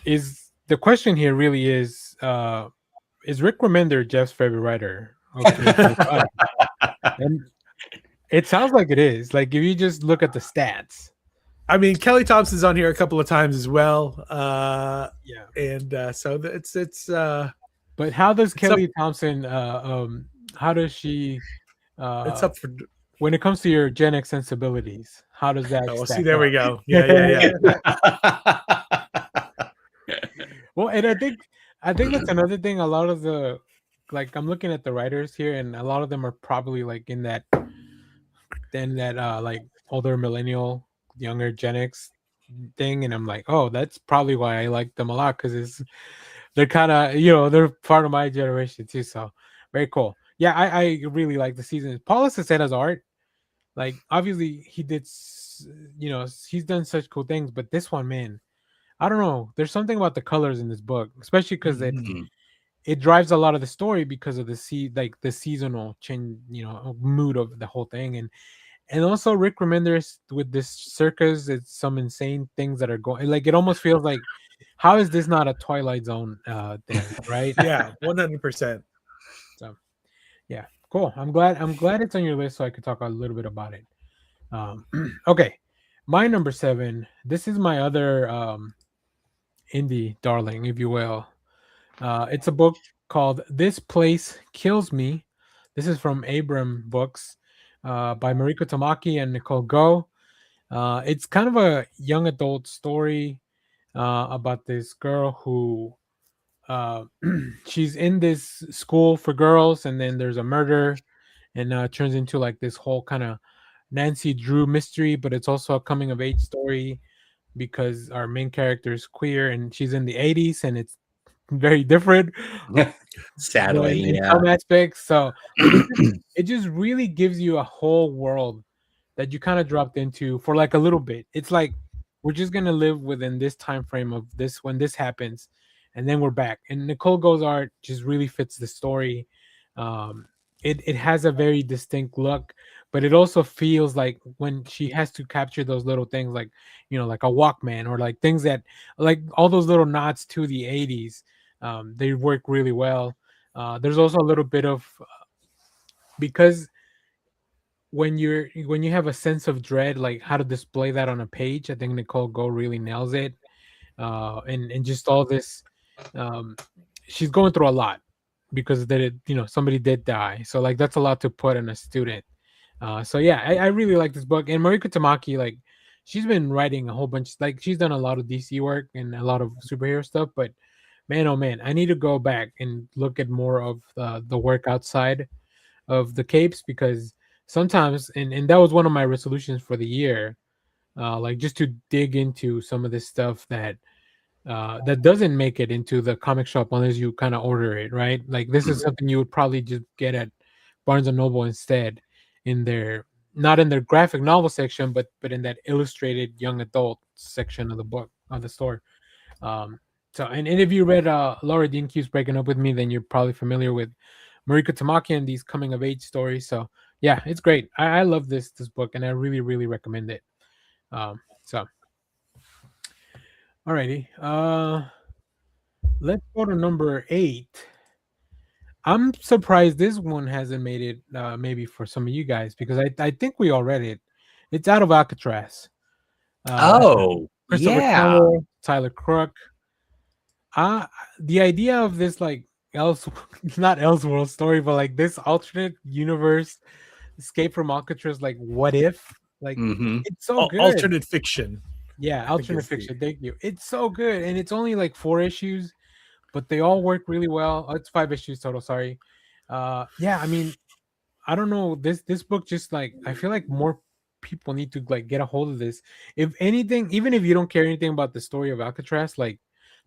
is the question here really is Rick Remender Jeff's favorite writer of 2025? And it sounds like it is. Like if you just look at the stats. I mean, Kelly Thompson's on here a couple of times as well. Yeah. And so it's But how does It's up- Kelly Thompson how does she it's up for when it comes to your Gen X sensibilities, how does that well, stack see, there up? we go. Yeah. Well, and I think that's another thing. A lot of the like I'm looking at the writers here, and a lot of them are probably like in that like older millennial, younger Gen X thing, and I'm like, oh, that's probably why I like them a lot because they're kind of they're part of my generation too. So very cool. Yeah, I really like the season. Paul Sacetta's art, like obviously he did, he's done such cool things, but this one, man, I don't know. There's something about the colors in this book, especially because Mhm. it drives a lot of the story because of the seasonal change, mood of the whole thing, and also Rick Remenders with this circus. It's some insane things that are going. Like it almost feels like, how is this not a Twilight Zone thing, right? Yeah, 100%. So yeah, cool. I'm glad it's on your list so I could talk a little bit about it. Okay, my number 7. This is my other indie darling, if you will. It's a book called This Place Kills Me. This is from Abram Books, by Mariko Tamaki and Nicole Go. It's kind of a young adult story about this girl who uh, she's in this school for girls, and then there's a murder, and it turns into like this whole kind of Nancy Drew mystery, but it's also a coming of age story because our main character is queer and she's in the 80s, and it's very different Sadly, in yeah. some aspects. So like it just really gives you a whole world that you kind of dropped into for like a little bit. It's like we're just gonna live within this time frame of this when this happens, and then we're back. And Nicole Go's art just really fits the story. It has a very distinct look, but it also feels like when she has to capture those little things, like like a Walkman or like things that like all those little nods to the 80s. They work really well. There's also a little bit of because when you have a sense of dread, like how to display that on a page, I think Nicole Go really nails it. And just all this, um, she's going through a lot because somebody did die, so like that's a lot to put on a student. So yeah, I really like this book. And Mariko Tamaki, like she's been writing a whole bunch, like she's done a lot of DC work and a lot of superhero stuff, but man, oh man, I need to go back and look at more of the work outside of the capes, because sometimes, and that was one of my resolutions for the year, like just to dig into some of this stuff that doesn't make it into the comic shop unless you kind of order it, right? Like this is something you would probably just get at Barnes and Noble instead, in their not in their graphic novel section, but in that illustrated young adult section of the book of the store. Um, so, and if you read Laura Dean Keeps Breaking Up with Me, then you're probably familiar with Mariko Tamaki and these coming of age stories. So yeah, it's great. I love this book, and I really really recommend it. So alrighty, let's go to number 8. I'm surprised this one hasn't made it, maybe for some of you guys, because I think we all read it. It's Out of Alcatraz. Oh, Christopher yeah. Campbell, Tyler Crook. The idea of this like else not Elseworld story, but like this alternate universe escape from Alcatraz, like what if? Like Hmm. it's so good. Alternate fiction. Yeah, I think alternate is the- fiction. Thank you. It's so good, and it's only like 4 issues, but they all work really well. Oh, it's 5 issues total. Sorry. Yeah, I mean, I don't know. This book just like I feel like more people need to like get a hold of this. If anything, even if you don't care anything about the story of Alcatraz, like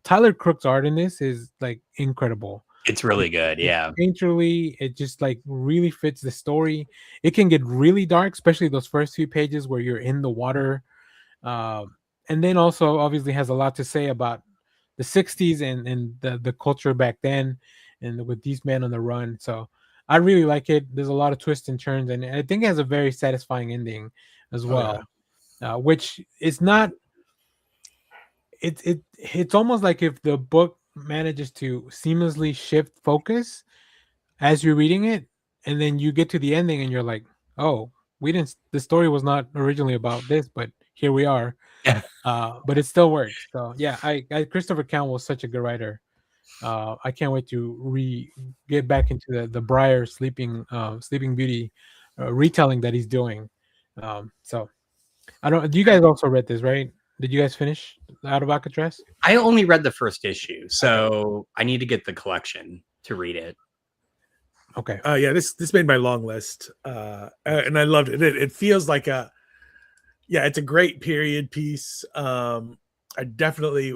Tyler Crook's art in this is like incredible. It's really good. Yeah. Painterly, it just like really fits the story. It can get really dark, especially those first few pages where you're in the water. Um, and then also obviously has a lot to say about the 60s and the culture back then, and with these men on the run. So I really like it. There's a lot of twists and turns, and I think it has a very satisfying ending as Oh, yeah. well, which is not. It's almost like if the book manages to seamlessly shift focus as you're reading it, and then you get to the ending and you're like, oh, we didn't. The story was not originally about this, but here we are. But it still works. So yeah, I Christopher Campbell was such a good writer. I can't wait to get back into the Briar Sleeping Beauty retelling that he's doing. So I don't. You guys also read this, right? Did you guys finish Out of Alcatraz? I only read the first issue, so I need to get the collection to read it. Okay. Yeah, this made my long list, and I loved it. It feels like it's a great period piece. I definitely,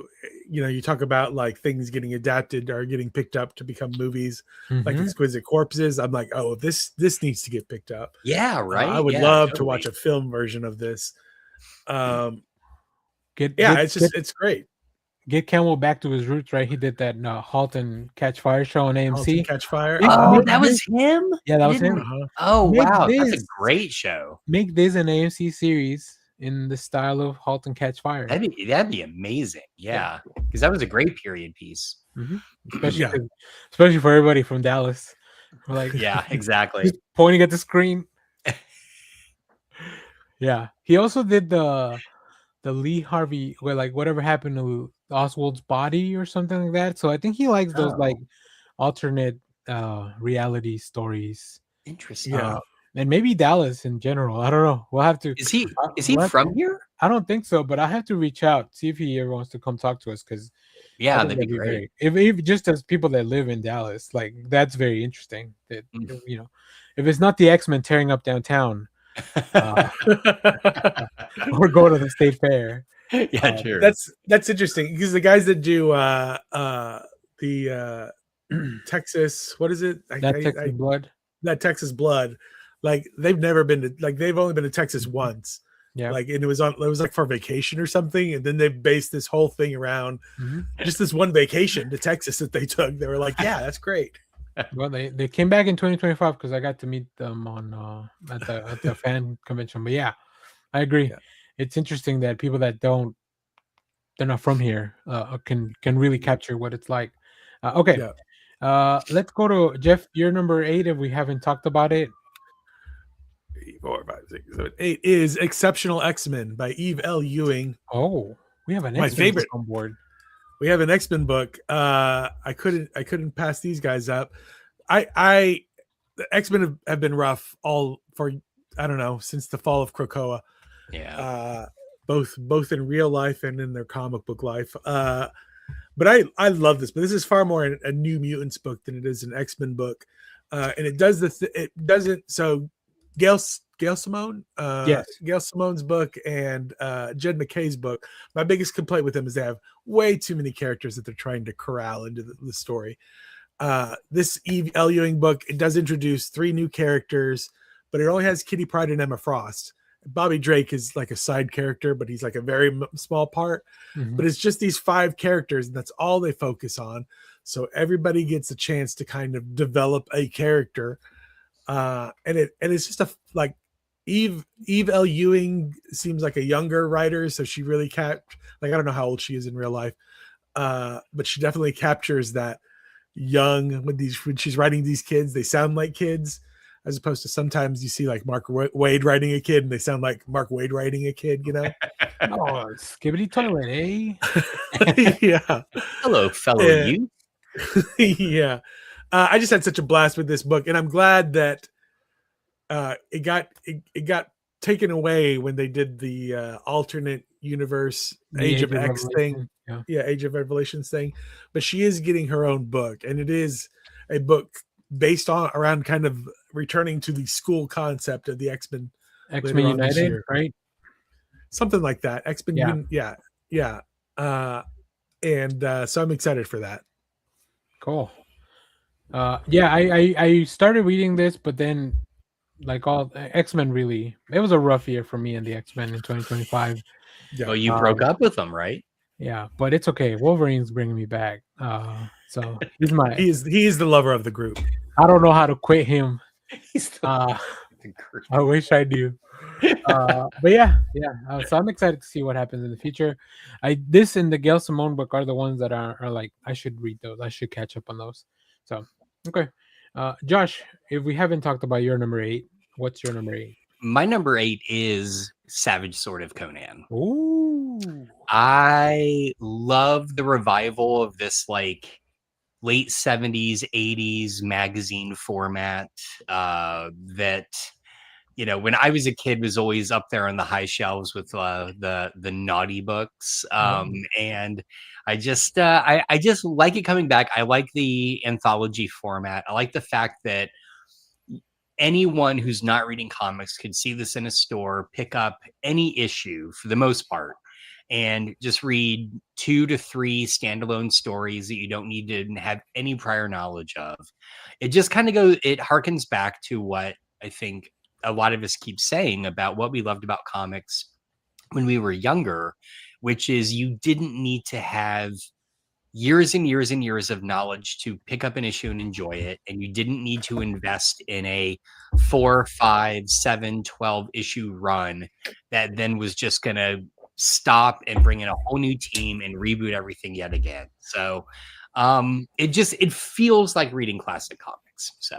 you talk about like things getting adapted or getting picked up to become movies, like Mhm. Exquisite Corpses. I'm like, oh, this needs to get picked up. Yeah, right. I would Yeah, love to totally. watch a film version of this. Get It's great. get Campbell back to his roots, right? He did that Halt and Catch Fire show on Halt and AMC. Catch Fire. Oh, Make that was this- him. Yeah, that was Didn't- him. Uh-huh. Oh, Make wow, that's a this- great show. Make this an AMC series in the style of Halt and Catch Fire. That'd be amazing. Yeah, because that was a great period piece. Especially, Yeah. especially for everybody from Dallas. We're like, Yeah, exactly. just pointing at the screen. Yeah, he also did the Lee Harvey, where like whatever happened to Oswald's body or something like that. So I think he likes those Oh. like alternate reality stories. Interesting. Yeah. And maybe Dallas in general. I don't know. We'll have to. Is he we'll have from here? I don't think so, but I have to reach out, see if he ever wants to come talk to us, because Yeah, that'd be great. If just as people that live in Dallas, like that's very interesting. That Mm. if it's not the X-Men tearing up downtown, or go to the state fair. Yeah, true. That's interesting because the guys that do the Texas, what is it? Texas Blood. That Texas Blood, like they've never been to, like they've only been to Texas once. Yeah. Like, and it was like for vacation or something, and then they based this whole thing around just this one vacation to Texas that they took. They were like, yeah, that's great. Well, they came back in 2025 because I got to meet them on at the fan convention. But yeah, I agree. Yeah. It's interesting that people that they're not from here can really capture what it's like. Okay. Yeah. Let's go to Jeff. You're number 8 if we haven't talked about it. 3, 4, 5, 6, 7, 8 is Exceptional X-Men by Eve L. Ewing. Oh, we have an My X-Men favorite. on board. We have an X-Men book. I couldn't pass these guys up. The X-Men have been rough all for, I don't know, since the fall of Krakoa. Yeah. Both in real life and in their comic book life. But I love this. But this is far more a New Mutants book than it is an X-Men book. And it does it doesn't. So Gail Simone, Yes. Gail Simone's book and Jed McKay's book. My biggest complaint with them is they have way too many characters that they're trying to corral into the story. This Eve L. Ewing book, it does introduce 3 new characters, but it only has Kitty Pryde and Emma Frost. Bobby Drake is like a side character, but he's like a very small part. But it's just these 5 characters, and that's all they focus on. So everybody gets a chance to kind of develop a character. And it's just like Eve L. Ewing seems like a younger writer, so she really I don't know how old she is in real life, but she definitely captures that young when she's writing these kids. They sound like kids, as opposed to sometimes you see like Mark Wade writing a kid and they sound like Mark Wade writing a kid, Oh, skibbity toilet, eh? Yeah. Hello, fellow Yeah. youth. Yeah. I just had such a blast with this book, and I'm glad that it got taken away when they did the alternate universe Age of X thing. Yeah. Age of Revelations thing. But she is getting her own book, and it is a book based around kind of returning to the school concept of the X-Men X-Men United, right? Something like that. X-Men, yeah. And so I'm excited for that. Cool. I started reading this, but then like all X-Men, really, it was a rough year for me and the X-Men in 2025. Yeah. Well, you broke up with them, right? Yeah, but it's okay. Wolverine's bringing me back. So he's my. He is the lover of the group. I don't know how to quit him. He's the group. I wish I do. But yeah. So I'm excited to see what happens in the future. This and the Gail Simone book are the ones that are like I should read those. I should catch up on those. So okay, Josh, if we haven't talked about your number 8, what's your number 8? My number 8 is Savage Sword of Conan. Ooh, I love the revival of this like late 70s, 80s magazine format that, you know, when I was a kid was always up there on the high shelves with the naughty books. And I just I just like it coming back. I like the anthology format. I like the fact that anyone who's not reading comics could see this in a store, pick up any issue for the most part, and just read 2 to 3 standalone stories that you don't need to have any prior knowledge of. It just kind of goes, it harkens back to what I think a lot of us keep saying about what we loved about comics when we were younger, which is you didn't need to have years and years and years of knowledge to pick up an issue and enjoy it. And you didn't need to invest in a 4, 5, 7, 12 issue run that then was just going to stop and bring in a whole new team and reboot everything yet again. So it feels like reading classic comics. So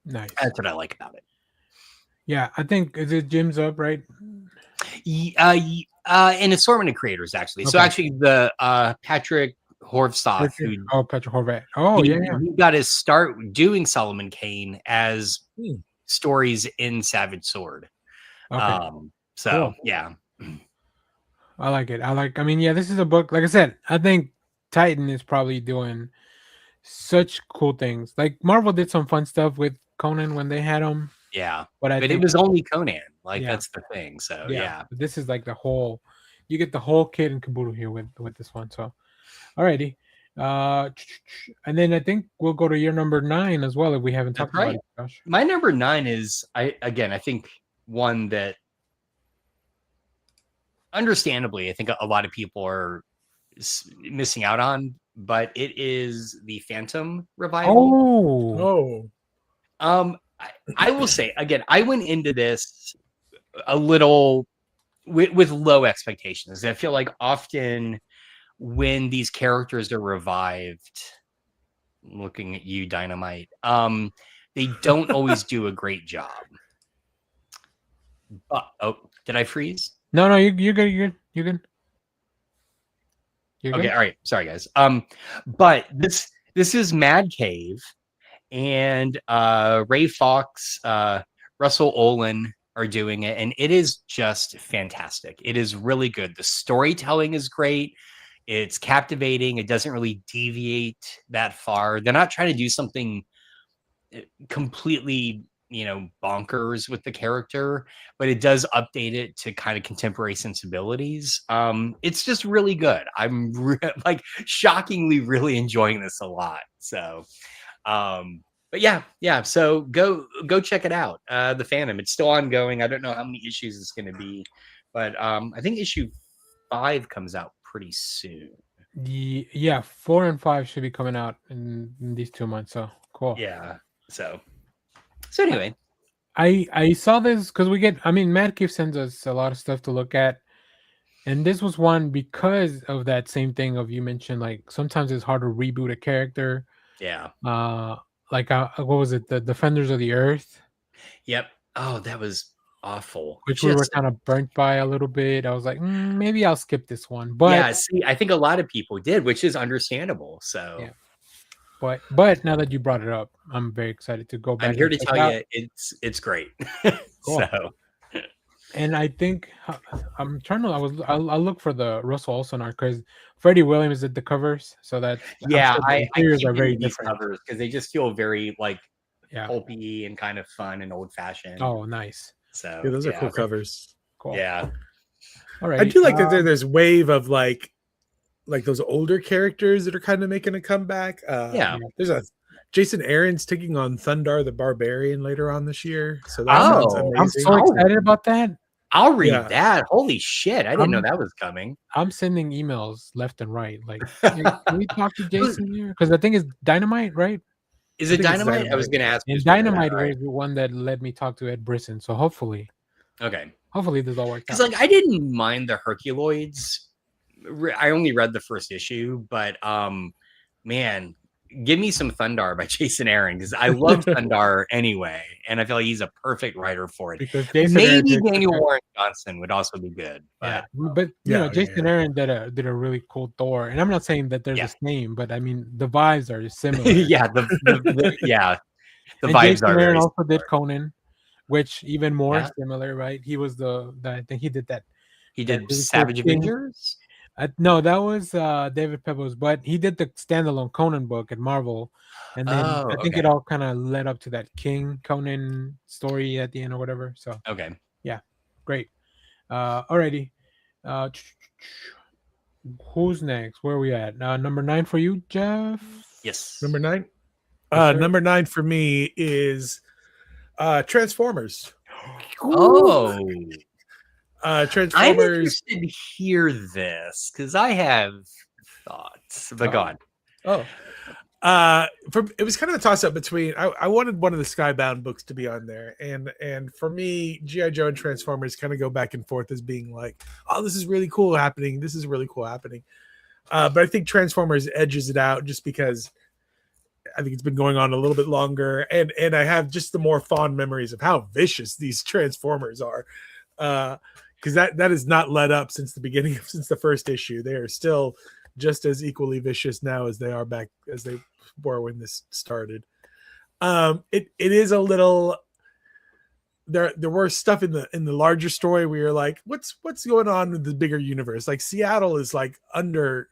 nice. that's what I like about it. Yeah, I think is it Jim's Up, right? An assortment of creators actually. Okay. So actually the Patrick Horvath, Patrick Horvath. Oh, he got his start doing Solomon Kane as stories in Savage Sword. Okay. So cool. Yeah, I like it. I mean, yeah, this is a book. Like I said, I think Titan is probably doing such cool things. Like Marvel did some fun stuff with Conan when they had him. Yeah, but it was only Conan. Like that's the thing. So yeah. But this is like the whole. You get the whole kid and caboodle here with this one. So. Alrighty. And then I think we'll go to your number 9 as well if we haven't talked about it, Josh. My number 9 is I think one that understandably I think a lot of people are missing out on, but it is the Phantom revival. I will say again, I went into this a little with low expectations. I feel like often when these characters are revived, looking at you, Dynamite, they don't always do a great job. But did I freeze? No, you're good. You're good. Okay, all right. Sorry, guys. But this is Mad Cave, and Ray Fox, Russell Olin are doing it, and it is just fantastic. It is really good. The storytelling is great. It's captivating. It doesn't really deviate that far. They're not trying to do something completely, bonkers with the character, but it does update it to kind of contemporary sensibilities. It's just really good. I'm shockingly really enjoying this a lot. So, but yeah. So go check it out. The Phantom. It's still ongoing. I don't know how many issues it's going to be, but I think issue 5 comes out pretty soon. Yeah, 4 and 5 should be coming out in these 2 months. So cool. Yeah. So anyway, I saw this because Mad Cave sends us a lot of stuff to look at, and this was one because of that same thing of you mentioned. Like sometimes it's hard to reboot a character. Yeah. What was it? The Defenders of the Earth. Yep. Oh, that was awful. Which we were kind of burnt by a little bit. I was like, maybe I'll skip this one. But yeah, see, I think a lot of people did, which is understandable. So yeah. But now that you brought it up, I'm very excited to go back. I'm here to tell you it's great. Cool. So and I think I'm trying to I'll look for the Russell Olson art because Freddie Williams did the covers, so that I are very different covers because they just feel very pulpy and kind of fun and old fashioned. Oh, nice. So those are cool covers. Cool. Yeah. All right. I do like that there's wave of like those older characters that are kind of making a comeback. There's a Jason Aaron's taking on Thundar the Barbarian later on this year. So that sounds amazing. I'm so excited about that. I'll read Yeah. that. Holy shit! I didn't know I'm- that was coming. I'm sending emails left and right. Like, hey, can we talk to Jason here? Because I think it's Dynamite, right? Is I it think it's Dynamite? I was Dynamite. going to ask. And just whether or not- Dynamite all right. was the one that led me talk to Ed Brisson. So hopefully Okay. this all works Because out. like I didn't mind the Herculoids. I only read the first issue, but man, give me some Thundar by Jason Aaron because I love Thundar anyway, and I feel like he's a perfect writer for it. Because Jason Aaron Maybe did Daniel such a- Warren Johnson would also be good. yeah, But but you know, Yeah, Jason Aaron did a really cool Thor, and I'm not saying that they're Yeah. the same, but I mean the vibes are similar. yeah, the And vibes Jason are Aaron very also did similar. Conan, which even more Yeah. similar, right? He was I think he did that. He that did really cool Savage thing. Avengers. No, that was David Pebbles, but he did the standalone Conan book at Marvel, and then Oh, I think it okay. all kind of led up to that King Conan story at the end or whatever. So Okay. great. Alrighty. Who's next? Where are we at? Number 9 for you, Jeff. Yes. Number 9. Yes, sir. Number 9 for me is Transformers. Oh, I'm Transformers. interested to hear this because I have thoughts. But go on. Oh, it was kind of a toss up between. I wanted one of the Skybound books to be on there, and for me, GI Joe and Transformers kind of go back and forth as being like, oh, this is really cool happening. This is really cool happening. But I think Transformers edges it out just because I think it's been going on a little bit longer, and I have just the more fond memories of how vicious these Transformers are. Because that has not let up since the beginning since the first issue. They are still just as equally vicious now as they are back as they were when this started. It is a little there were stuff in the larger story where you're like, what's going on with the bigger universe? Like Seattle's under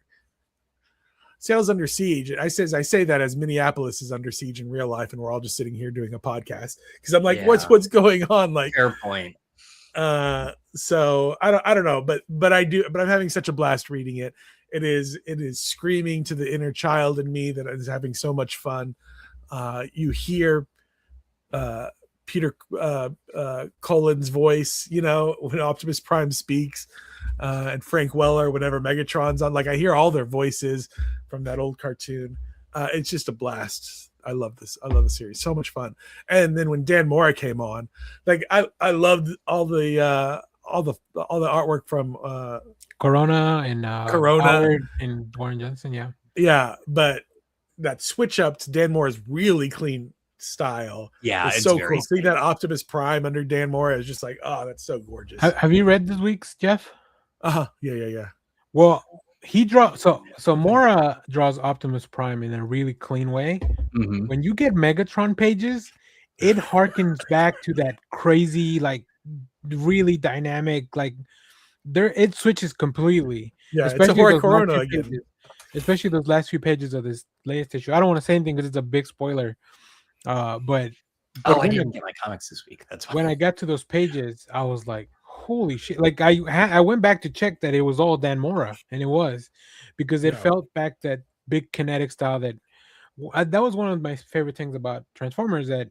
siege. I say that as Minneapolis is under siege in real life, and we're all just sitting here doing a podcast because I'm like, Yeah. what's going on? Like, Fair point. so I don't know, but I'm having such a blast reading it. It is screaming to the inner child in me that is having so much fun. You hear Peter Cullen's voice, when Optimus Prime speaks, and Frank Weller whenever Megatron's on. Like, I hear all their voices from that old cartoon. It's just a blast. I love this. I love the series. So much fun. And then when Dan Mora came on, like I loved all the artwork from Corona and Corona. Howard and Warren Johnson. Yeah. Yeah, but that switch up to Dan Mora's really clean style Yeah, is it's so very cool. Seeing that Optimus Prime under Dan Mora is just like, oh, that's so gorgeous. Have you read this week's, Jeff? Yeah. Well, he draws so Mora draws Optimus Prime in a really clean way. Mhm. When you get Megatron pages, it harkens back to that crazy, like really dynamic, like it switches completely. Yeah, it's a Especially Hori those last Corona few again. pages. Especially those last few pages of this latest issue. I don't want to say anything because it's a big spoiler. But Oh, I when didn't get my comics this week. That's why. when I got to those pages, I was like, holy shit. Like I went back to check that it was all Dan Mora, and it was because it No. felt back that big kinetic style that was one of my favorite things about Transformers, that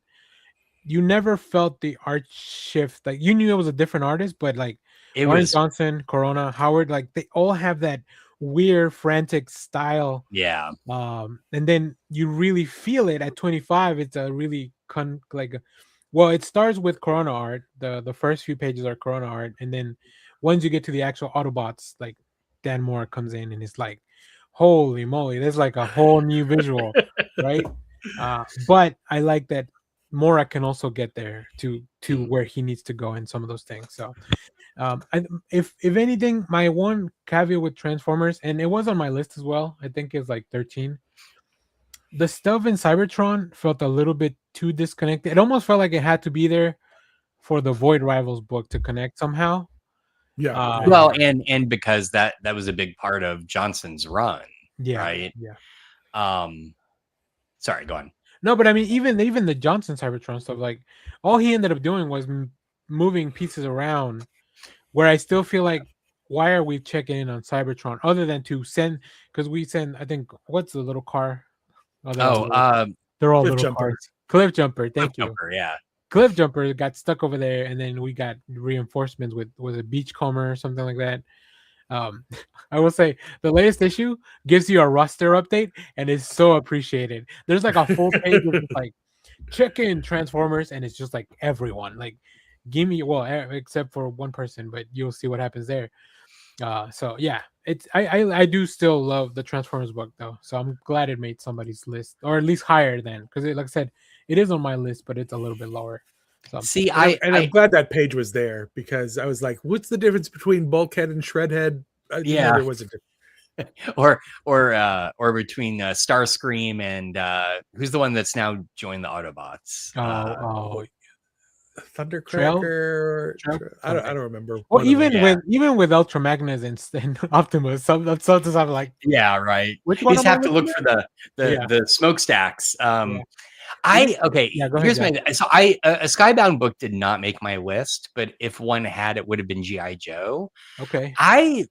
you never felt the art shift. Like you knew it was a different artist, but like It Warren was Johnson, Corona, Howard, like they all have that weird frantic style. yeah. And then you really feel it at 25. It's a really well, it starts with Corona art. The first few pages are Corona art, and then once you get to the actual Autobots, like Dan Moore comes in and it's like, holy moly, there's like a whole new visual, right? But I like that Mora can also get there to where he needs to go in some of those things. So if anything, my one caveat with Transformers, and it was on my list as well, I think it's like 13. The stuff in Cybertron felt a little bit too disconnected. It almost felt like it had to be there for the Void Rivals book to connect somehow. Yeah. Well, and because that was a big part of Johnson's run. Yeah. Right. Yeah. Sorry, go on. No, but I mean, even the Johnson Cybertron stuff, like all he ended up doing was moving pieces around. Where I still feel like, why are we checking in on Cybertron other than to send? Because we send, I think, what's the little car? Oh, they're all Cliff little Jumper. cars. Cliff Jumper. Thank you. Jumper, yeah. Cliff Jumper got stuck over there, and then we got reinforcements with was a Beachcomber or something like that. Um, I will say the latest issue gives you a roster update and is so appreciated. There's like a full page of just like check in Transformers, and it's just like everyone like give me except for one person, but you'll see what happens there. So yeah, it's I do still love the Transformers book though, so I'm glad it made somebody's list or at least higher than because like I said, it is on my list, but it's a little bit lower. So See, I'm glad that page was there because I was like, what's the difference between Bulkhead and Shredhead? I didn't know Yeah. there was a difference. or between Starscream and who's the one that's now joined the Autobots? Thundercracker. Trail? I don't remember. Well, One of them. even with Ultra Magnus and Optimus, sometimes I'm like, Yeah, right. which You one just am I have to look looking for at? the smokestacks. Yeah. Okay. Yeah, go Here's ahead, my so I a Skybound book did not make my list, but if one had, it would have been GI Joe. Okay.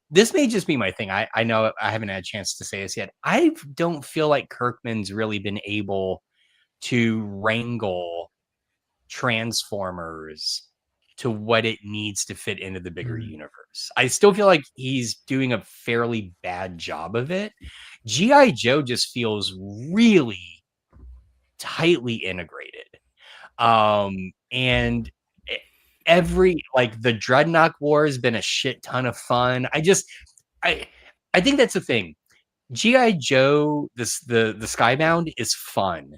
This may just be my thing. I know I haven't had a chance to say this yet. I don't feel like Kirkman's really been able to wrangle Transformers to what it needs to fit into the bigger universe. I still feel like he's doing a fairly bad job of it. GI Joe just feels really tightly integrated. And every like the Dreadnought War has been a shit ton of fun. I think that's the thing. GI Joe, the Skybound is fun.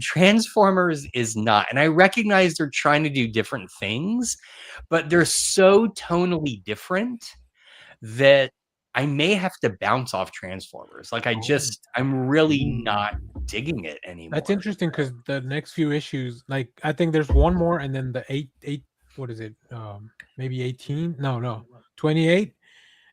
Transformers is not, and I recognize they're trying to do different things, but they're so tonally different that I may have to bounce off Transformers. Like I'm really not digging it anymore. That's interesting because the next few issues, like I think there's one more, and then the eight. What is it? Maybe 18? No, 28.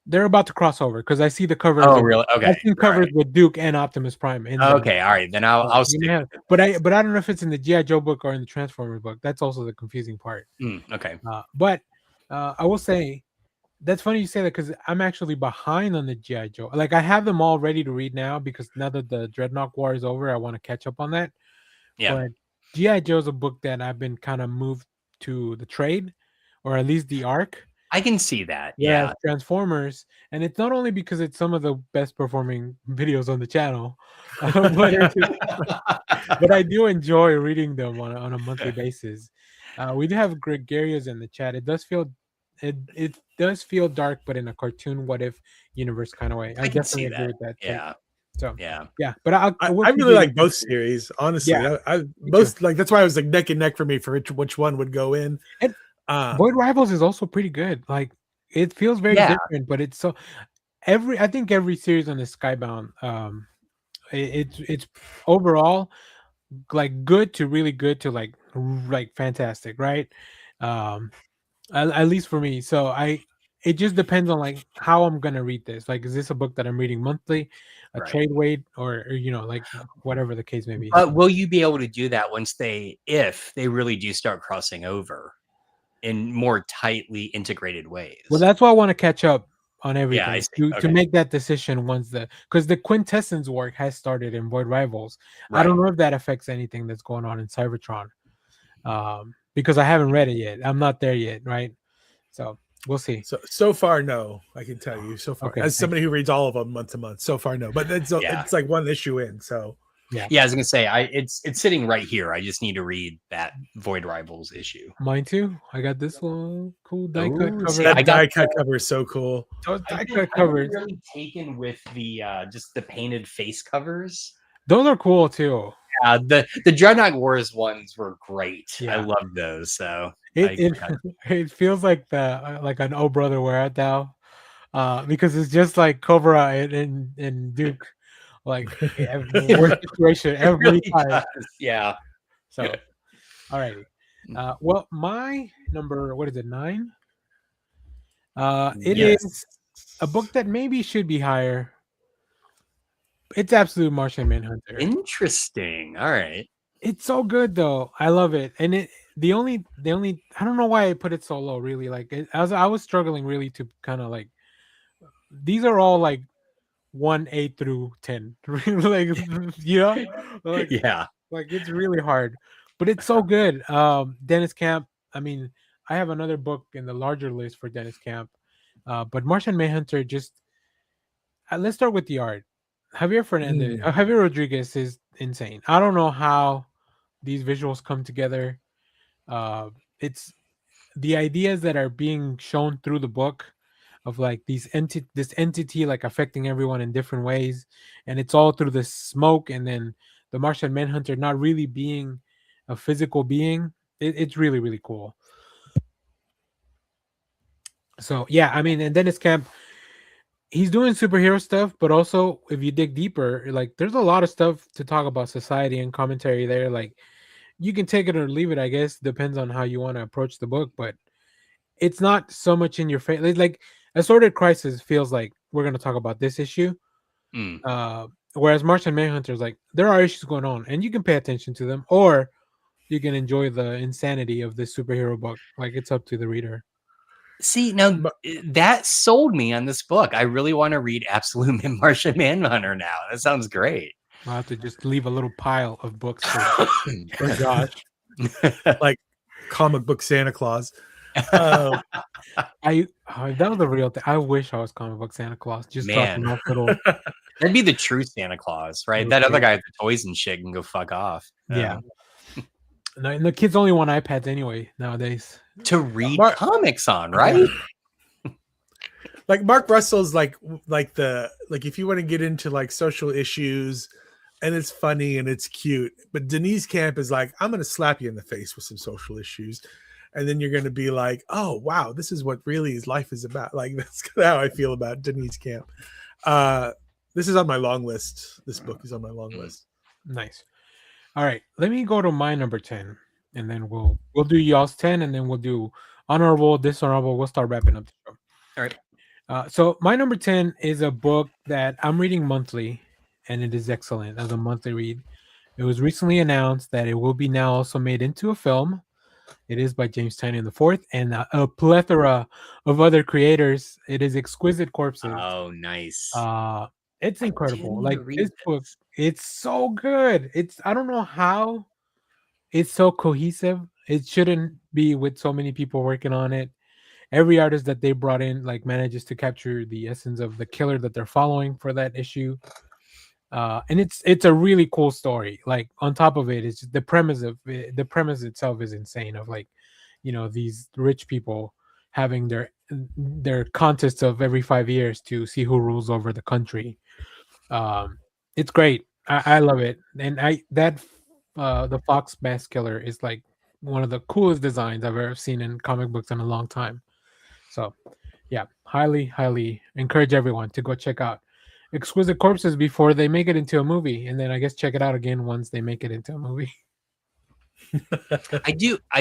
They're about to cross over because I see the covers. Oh, really? Okay. I've seen covers with Duke and Optimus Prime. Okay, all right. Then I'll stick. But I don't know if it's in the GI Joe book or in the Transformers book. That's also the confusing part. Okay. But I will say that's funny you say that because I'm actually behind on the GI Joe. Like I have them all ready to read now because now that the Dreadnought War is over, I want to catch up on that. Yeah. But GI Joe's a book that I've been kind of moved to the trade, or at least the arc. I can see that. Yeah, Transformers, and it's not only because it's some of the best performing videos on the channel, but I do enjoy reading them on a monthly basis. We do have gregarious in the chat. It does feel dark, but in a cartoon what if universe kind of way. I definitely agree with that. Yeah. So yeah, but I really like both series, honestly. Yeah, I both like that's why I was like neck and neck for me for which one would go in. And Void Rivals is also pretty good. Like it feels very different, but it's so I think every series on the Skybound, it's overall like good to really good to like fantastic, right? At least for me. So it just depends on like how I'm gonna read this. Like, is this a book that I'm reading monthly, a trade weight, or like whatever the case may be. But will you be able to do that if they really do start crossing over in more tightly integrated ways? Well, that's why I want to catch up on everything to Okay. make that decision because the quintessence work has started in Void Rivals. Right. I don't know if that affects anything that's going on in Cybertron, because I haven't read it yet. I'm not there yet, right? So we'll see. So far, no. I can tell you so far, as somebody who reads all of them month to month. So far, no. But it's like one issue in. So yeah, I was gonna say it's sitting right here. I just need to read that Void Rivals issue. Mine too. I got this one cool die cut cover. That die cut cover is so cool. Those die cut covers really taken with the just the painted face covers. Those are cool too. Yeah, the Dreadnought Wars ones were great. Yeah. I love those. So it feels like like an Oh Brother Where Art Thou, because it's just like Cobra and Duke, like worst situation every time. Yeah. So, all righty. Well, my number, what is it, 9? It is a book that maybe should be higher. It's Absolute Martian Manhunter. Interesting. All right. It's so good though. I love it. And the only I don't know why I put it so low, really. Like I was struggling really to kind of like, these are all like 1 through 10. Like, like, yeah. Like it's really hard. but it's so good. Dennis Camp. I mean, I have another book in the larger list for Dennis Camp, but Martian Manhunter. Just let's start with the art. Javier Rodriguez is insane. I don't know how these visuals come together. It's the ideas that are being shown through the book of like this entity like affecting everyone in different ways, and it's all through the smoke, and then the Martian Manhunter not really being a physical being. It's really really cool. So yeah, I mean, and Dennis Camp, he's doing superhero stuff, but also if you dig deeper, like there's a lot of stuff to talk about society and commentary there. Like you can take it or leave it, I guess, depends on how you want to approach the book, but it's not so much in your face. Like Assorted Crisis feels like we're going to talk about this issue. Whereas Martian Manhunter is like, there are issues going on and you can pay attention to them, or you can enjoy the insanity of this superhero book. Like it's up to the reader. See, now that sold me on this book. I really want to read Absolute Martian Manhunter now. That sounds great. I'll have to just leave a little pile of books for Josh. Like comic book Santa Claus. That was the real thing. I wish I was comic book Santa Claus. Just dropping off little. That'd be the true Santa Claus, right? That other guy with the toys and shit can go fuck off. Yeah. No, and the kids only want iPads anyway nowadays to read comics on, right? Like Mark Russell's like if you want to get into like social issues and it's funny and it's cute, but Denise Camp is like, I'm going to slap you in the face with some social issues. And then you're going to be like, oh, wow, this is what really his life is about. Like, that's how I feel about Denise Camp. This is on my long list. This book is on my long list. Nice. All right. Let me go to my number 10, and then we'll do y'all's 10, and then we'll do honorable, dishonorable. We'll start wrapping up the show. All right. So my number 10 is a book that I'm reading monthly, and it is excellent as a monthly read. It was recently announced that it will be now also made into a film. It is by James Tynion IV and a plethora of other creators. It is Exquisite Corpses. Oh, nice. It's incredible. Like this book, it's so good. I don't know how it's so cohesive. It shouldn't be with so many people working on it. Every artist that they brought in like manages to capture the essence of the killer that they're following for that issue. And it's a really cool story. Like on top of it, it's just the premise itself is insane. Of like, these rich people having their contests of every 5 years to see who rules over the country. It's great. I love it, and the Fox Mask Killer is like one of the coolest designs I've ever seen in comic books in a long time. So, yeah, highly encourage everyone to go check out Exquisite Corpses before they make it into a movie, and then I guess check it out again once they make it into a movie. I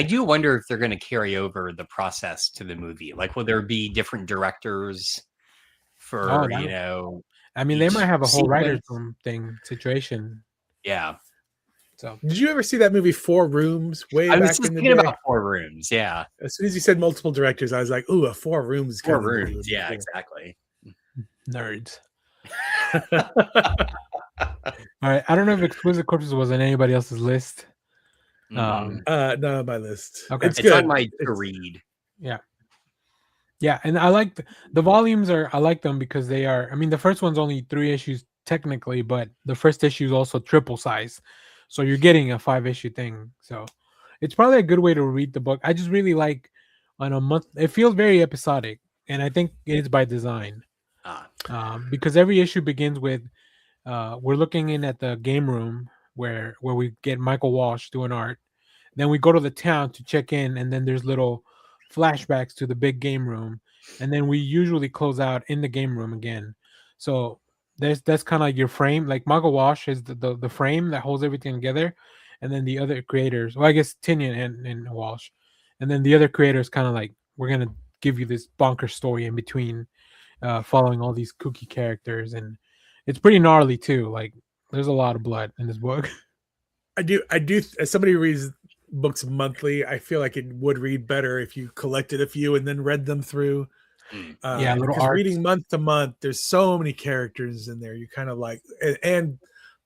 do wonder if they're going to carry over the process to the movie. Like, will there be different directors for I mean, they might have a whole writer's room situation. Yeah. So, did you ever see that movie 4 Rooms? I was just thinking about 4 Rooms. Yeah. As soon as you said multiple directors, I was like, "Ooh, a 4 Rooms." 4 Rooms. Yeah, exactly. Nerds. All right. I don't know if Exquisite Corpses was on anybody else's list. Not on my list. Okay. It's good. On my to read. Yeah, and I like the volumes I like them because they are. I mean, the first one's only 3 issues technically, but the first issue is also triple size, so you're getting a 5-issue thing. So it's probably a good way to read the book. I just really like on a month. It feels very episodic, and I think it's by design. Because every issue begins with we're looking in at the game room where we get Michael Walsh doing art. Then we go to the town to check in, and then there's little flashbacks to the big game room, and then we usually close out in the game room again. So that's kind of like your frame. Like Michael Walsh is the frame that holds everything together, and then the other creators, well, I guess Tinian and Walsh, and then the other creators kind of like, we're gonna give you this bonkers story in between, following all these kooky characters, and it's pretty gnarly too. Like there's a lot of blood in this book. I do. As somebody who reads books monthly, I feel like it would read better if you collected a few and then read them through. Little because reading month to month, there's so many characters in there. You kind of like, and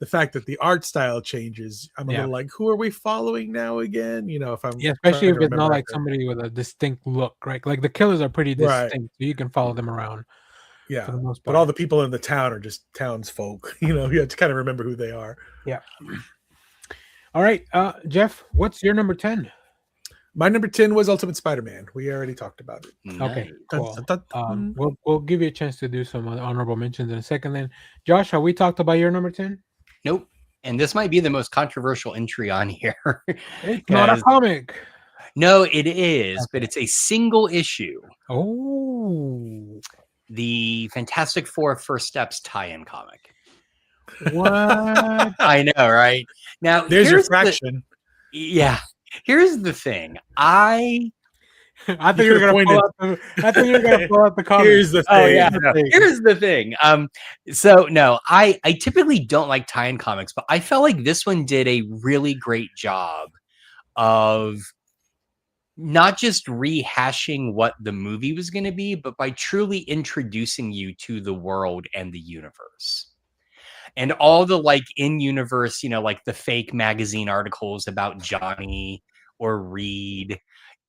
the fact that the art style changes, I'm a Yeah. little like, who are we following now again? You know, if I'm Yeah, especially trying if to it's not remember like after. somebody with a distinct look, right? Like the killers are pretty Right. distinct, so you can follow them around for Yeah. the most But all part. the people in the town are just townsfolk. You know, you have to kind of remember who they are. Yeah. All right, Jeff, what's your number 10? My number 10 was Ultimate Spider-Man. We already talked about it. Okay, Nice. cool. Dun, dun, dun. We'll give you a chance to do some honorable mentions in a second. Then, Josh, have we talked about your number 10? Nope. And this might be the most controversial entry on here. It's not a comic. No, it is, but Okay. it's a single issue. Oh, The Fantastic Four First Steps tie-in comic. what? I know, right? Now, There's your here's fraction. here's the thing. I I thought You you were could've gonna pull out the. I thought you were gonna pull out the comic. Here's the thing. Oh yeah, Here's the no, thing. here's the thing. So no, I typically don't like tie-in comics, but I felt like this one did a really great job of not just rehashing what the movie was going to be, but by truly introducing you to the world and the universe. And all the like in-universe, you know, like the fake magazine articles about Johnny or Reed,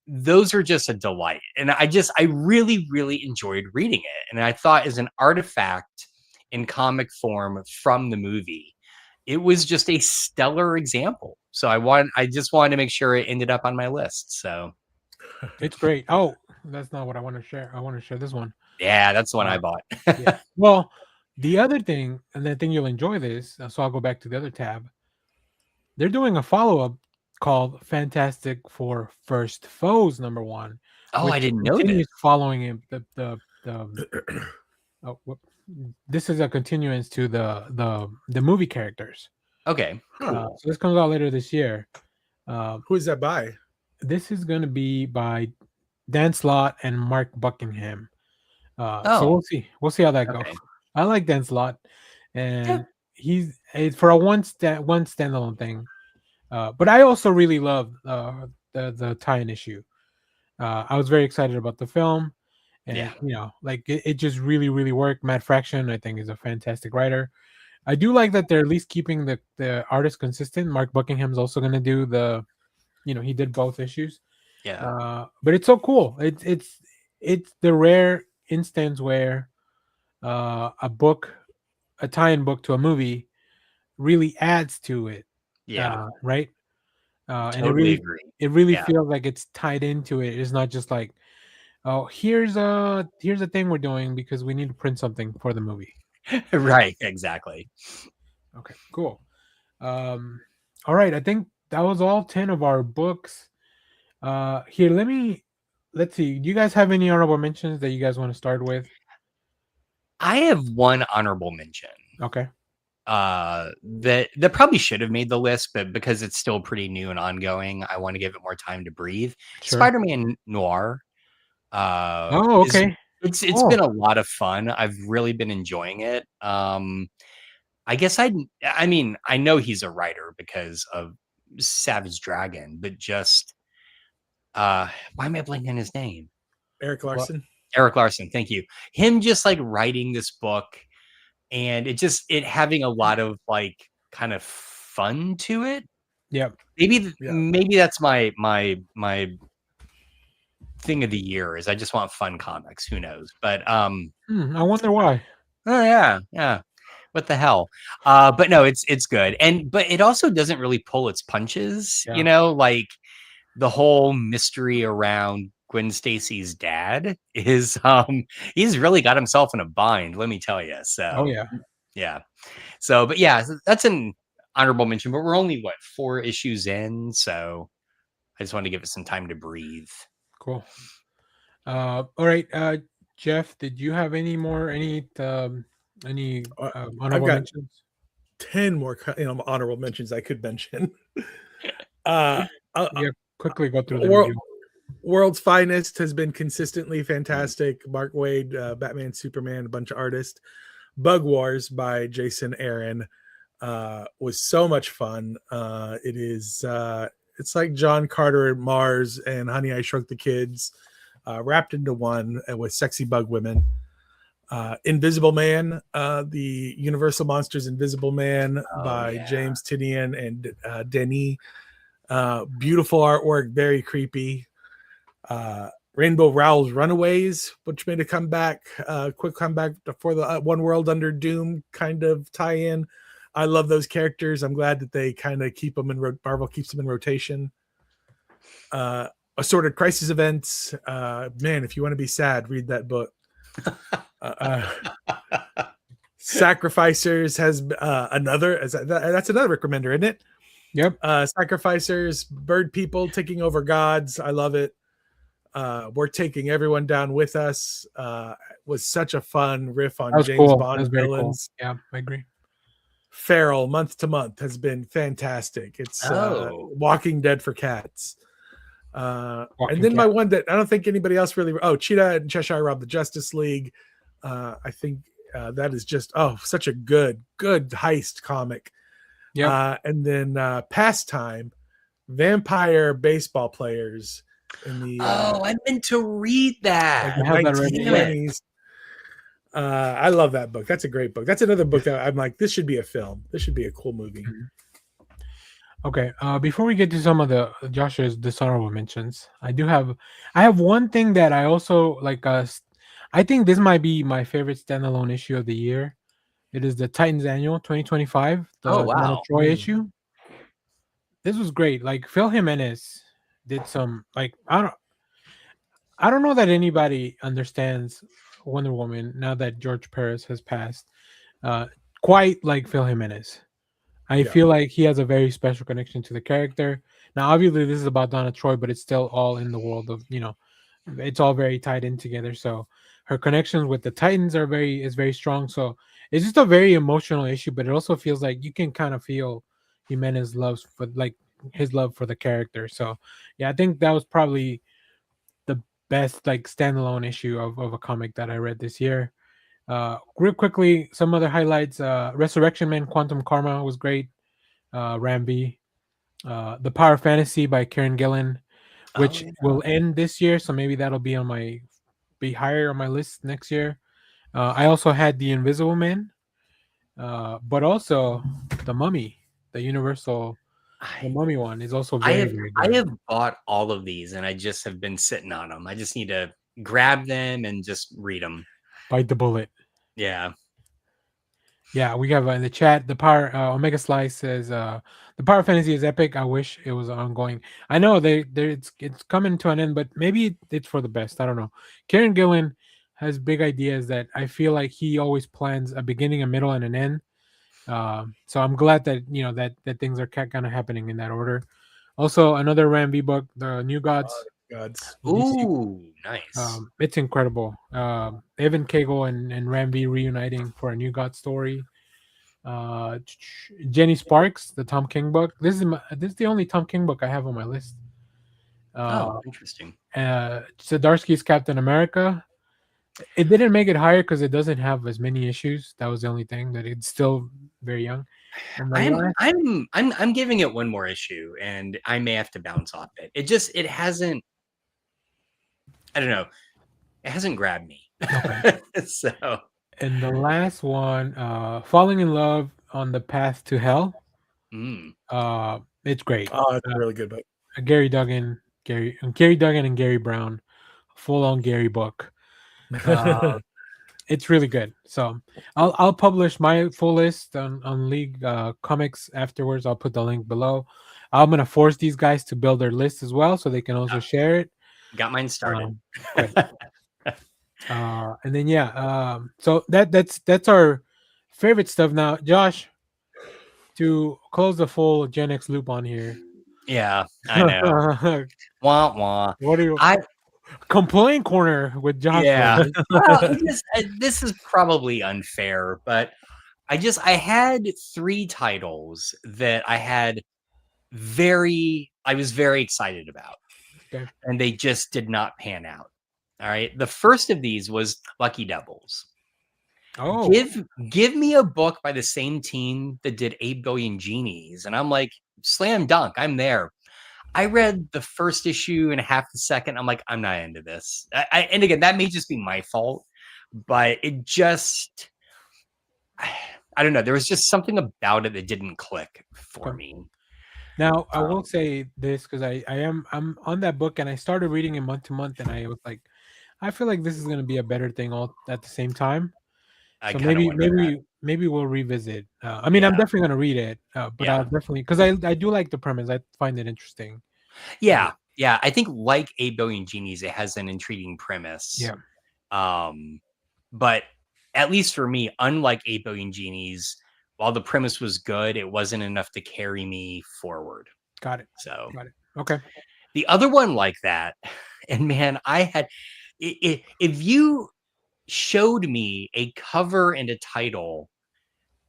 those are just a delight. And I really, really enjoyed reading it. And I thought as an artifact in comic form from the movie, it was just a stellar example. So I just wanted to make sure it ended up on my list. So It's great. Oh, that's not what I want to share. I want to share this one. yeah, that's the one I bought. Yeah. Well, the other thing, and I think you'll enjoy this, so I'll go back to the other tab. They're doing a follow-up called Fantastic Four First Foes #1. Oh, which I didn't know continues this. following him. This is a continuance to the movie characters. Okay, So this comes out later this year. Who is that by? This is going to be by Dan Slott and Mark Buckingham. So we'll see how that goes. Okay. I like Dan Slott, and it's for a one standalone thing. But I also really love the tie-in issue. I was very excited about the film, and you know, like it just really, really worked. Matt Fraction, I think, is a fantastic writer. I do like that they're at least keeping the artist consistent. Mark Buckingham's also going to do he did both issues. Yeah. But it's so cool. It's the rare instance where a tie-in book to a movie really adds to it. Yeah. Right. And Totally agree. it really Yeah. feels like it's tied into it. It's not just like, oh, here's a thing we're doing because we need to print something for the movie. Right. Exactly. Okay, cool. All right, I think that was all 10 of our books. Here, let's see. Do you guys have any honorable mentions that you guys want to start with? I have one honorable mention. Okay. That probably should have made the list, but because it's still pretty new and ongoing, I want to give it more time to breathe. Sure. Spider-Man Noir. Oh, okay. It's Cool. been a lot of fun. I've really been enjoying it. I guess I mean, I know he's a writer because of Savage Dragon, but just why am I blanking on his name? Eric Larson. Eric Larson, thank you. Him just like writing this book and it having a lot of like kind of fun to it. Yep. Maybe that's my thing of the year is I just want fun comics. Who knows? But I wonder why. Oh yeah. What the hell? But no, it's good. But it also doesn't really pull its punches, Yeah. you know, like the whole mystery around Gwen Stacy's dad is he's really got himself in a bind, let me tell you. So yeah. So but yeah, that's an honorable mention, but we're only 4 issues in, so I just want to give it some time to breathe. Cool. All right, Jeff, did you have any honorable mentions? 10 more honorable mentions I could mention. Quickly go through the World's Finest has been consistently fantastic. Mark Waid, Batman, Superman, a bunch of artists. Bug Wars by Jason Aaron was so much fun. It's like John Carter and Mars and Honey, I Shrunk the Kids wrapped into one with sexy bug women. Invisible Man, the Universal Monsters Invisible Man by yeah. James Tinian and Denis. Beautiful artwork, very creepy. Rainbow Rowell's Runaways, which made a comeback, quick comeback for the One World Under Doom kind of tie-in. I love those characters. I'm glad that they kind of keep them in. Marvel keeps them in rotation. Assorted Crisis Events. Man, if you want to be sad, read that book. Sacrificers has that's another recommender, isn't it? Yep. Sacrificers, bird people taking over gods. I love it. We're taking everyone down with us. Was such a fun riff on That was James cool. Bond That's very villains. cool. Yeah, I agree. Feral month to month has been fantastic. It's Walking Dead for cats. And then my one that I don't think anybody else really. Oh, Cheetah and Cheshire Rob the Justice League. I think that is just such a good heist comic. Yeah. And then Pastime, vampire baseball players in the I meant to read that. like the 1920s. I love that book. That's a great book. That's another book that I'm like, this should be a film. This should be a cool movie. Okay. Before we get to some of the Josh's dishonorable mentions, I have one thing that I also like. I think this might be my favorite standalone issue of the year. It is the Titans Annual 2025, the Donna Troy issue. This was great. Like Phil Jimenez did some like I don't know that anybody understands Wonder Woman now that George Perez has passed. Quite like Phil Jimenez. I feel like he has a very special connection to the character. Now, obviously, this is about Donna Troy, but it's still all in the world of it's all very tied in together. So her connections with the Titans is very strong. So it's just a very emotional issue, but it also feels like you can kind of feel Jimenez loves for like his love for the character. So yeah, I think that was probably the best like standalone issue of a comic that I read this year. Real quickly, some other highlights. Resurrection Man Quantum Karma was great. Ramby. The Power of Fantasy by Karen Gillan, which will end this year, so maybe that'll be higher on my list next year. I also had The Invisible Man, but also The Mummy, the Universal The Mummy one is also very good. I have bought all of these and I just have been sitting on them. I just need to grab them and just read them. Bite the bullet. Yeah. Yeah, we have in the chat, the Power Omega Slice says the Power Fantasy is epic. I wish it was ongoing. I know it's coming to an end, but maybe it's for the best. I don't know. Karen Gillan has big ideas that I feel like he always plans a beginning, a middle, and an end. So I'm glad that that things are kind of happening in that order. Also, another Ram V book, The New Gods. Ooh, nice. It's incredible. Evan Cagle and Ram V reuniting for a New God story. Jenny Sparks, the Tom King book. This is the only Tom King book I have on my list. Interesting. Zdarsky's Captain America. It didn't make it higher because it doesn't have as many issues. That was the only thing, that it's still very young. I'm giving it one more issue, and I may have to bounce off it. It hasn't. I don't know. It hasn't grabbed me. Okay. So. And the last one, Falling in Love on the Path to Hell. It's great. Oh, it's a really good book. Gary Duggan and Gary Brown, full-on Gary book. It's really good. So I'll publish my full list on League Comics afterwards. I'll put the link below. I'm gonna force these guys to build their list as well, so they can also share it. Got mine started. And then so that's our favorite stuff. Now, Josh, to close the full Gen X loop on here. Yeah, I know. Wah wah. What do you? Complaint corner with Josh. Yeah. Well, this is probably unfair, but I had 3 titles that I was very excited about. Okay. And they just did not pan out. All right. The first of these was Lucky Devils. Oh. Give me a book by the same team that did 8 Billion Genies. And I'm like, slam dunk. I'm there. I read the first issue and half the second. I'm like, I'm not into this. And again, that may just be my fault, but it just, I don't know. There was just something about it that didn't click for Okay. me. Now I will say this because I'm on that book and I started reading it month to month and I was like, I feel like this is gonna be a better thing all at the same time. I So kind of wonder that. maybe we'll revisit. I mean, Yeah. I'm definitely gonna read it, but Yeah. I'll definitely because I do like the premise. I find it interesting. Yeah. Yeah. I think like 8 Billion Genies, it has an intriguing premise. Yeah. But at least for me, unlike 8 Billion Genies, while the premise was good, it wasn't enough to carry me forward. Got it. So Got it. Okay. the other one like that, and man, I had, if you showed me a cover and a title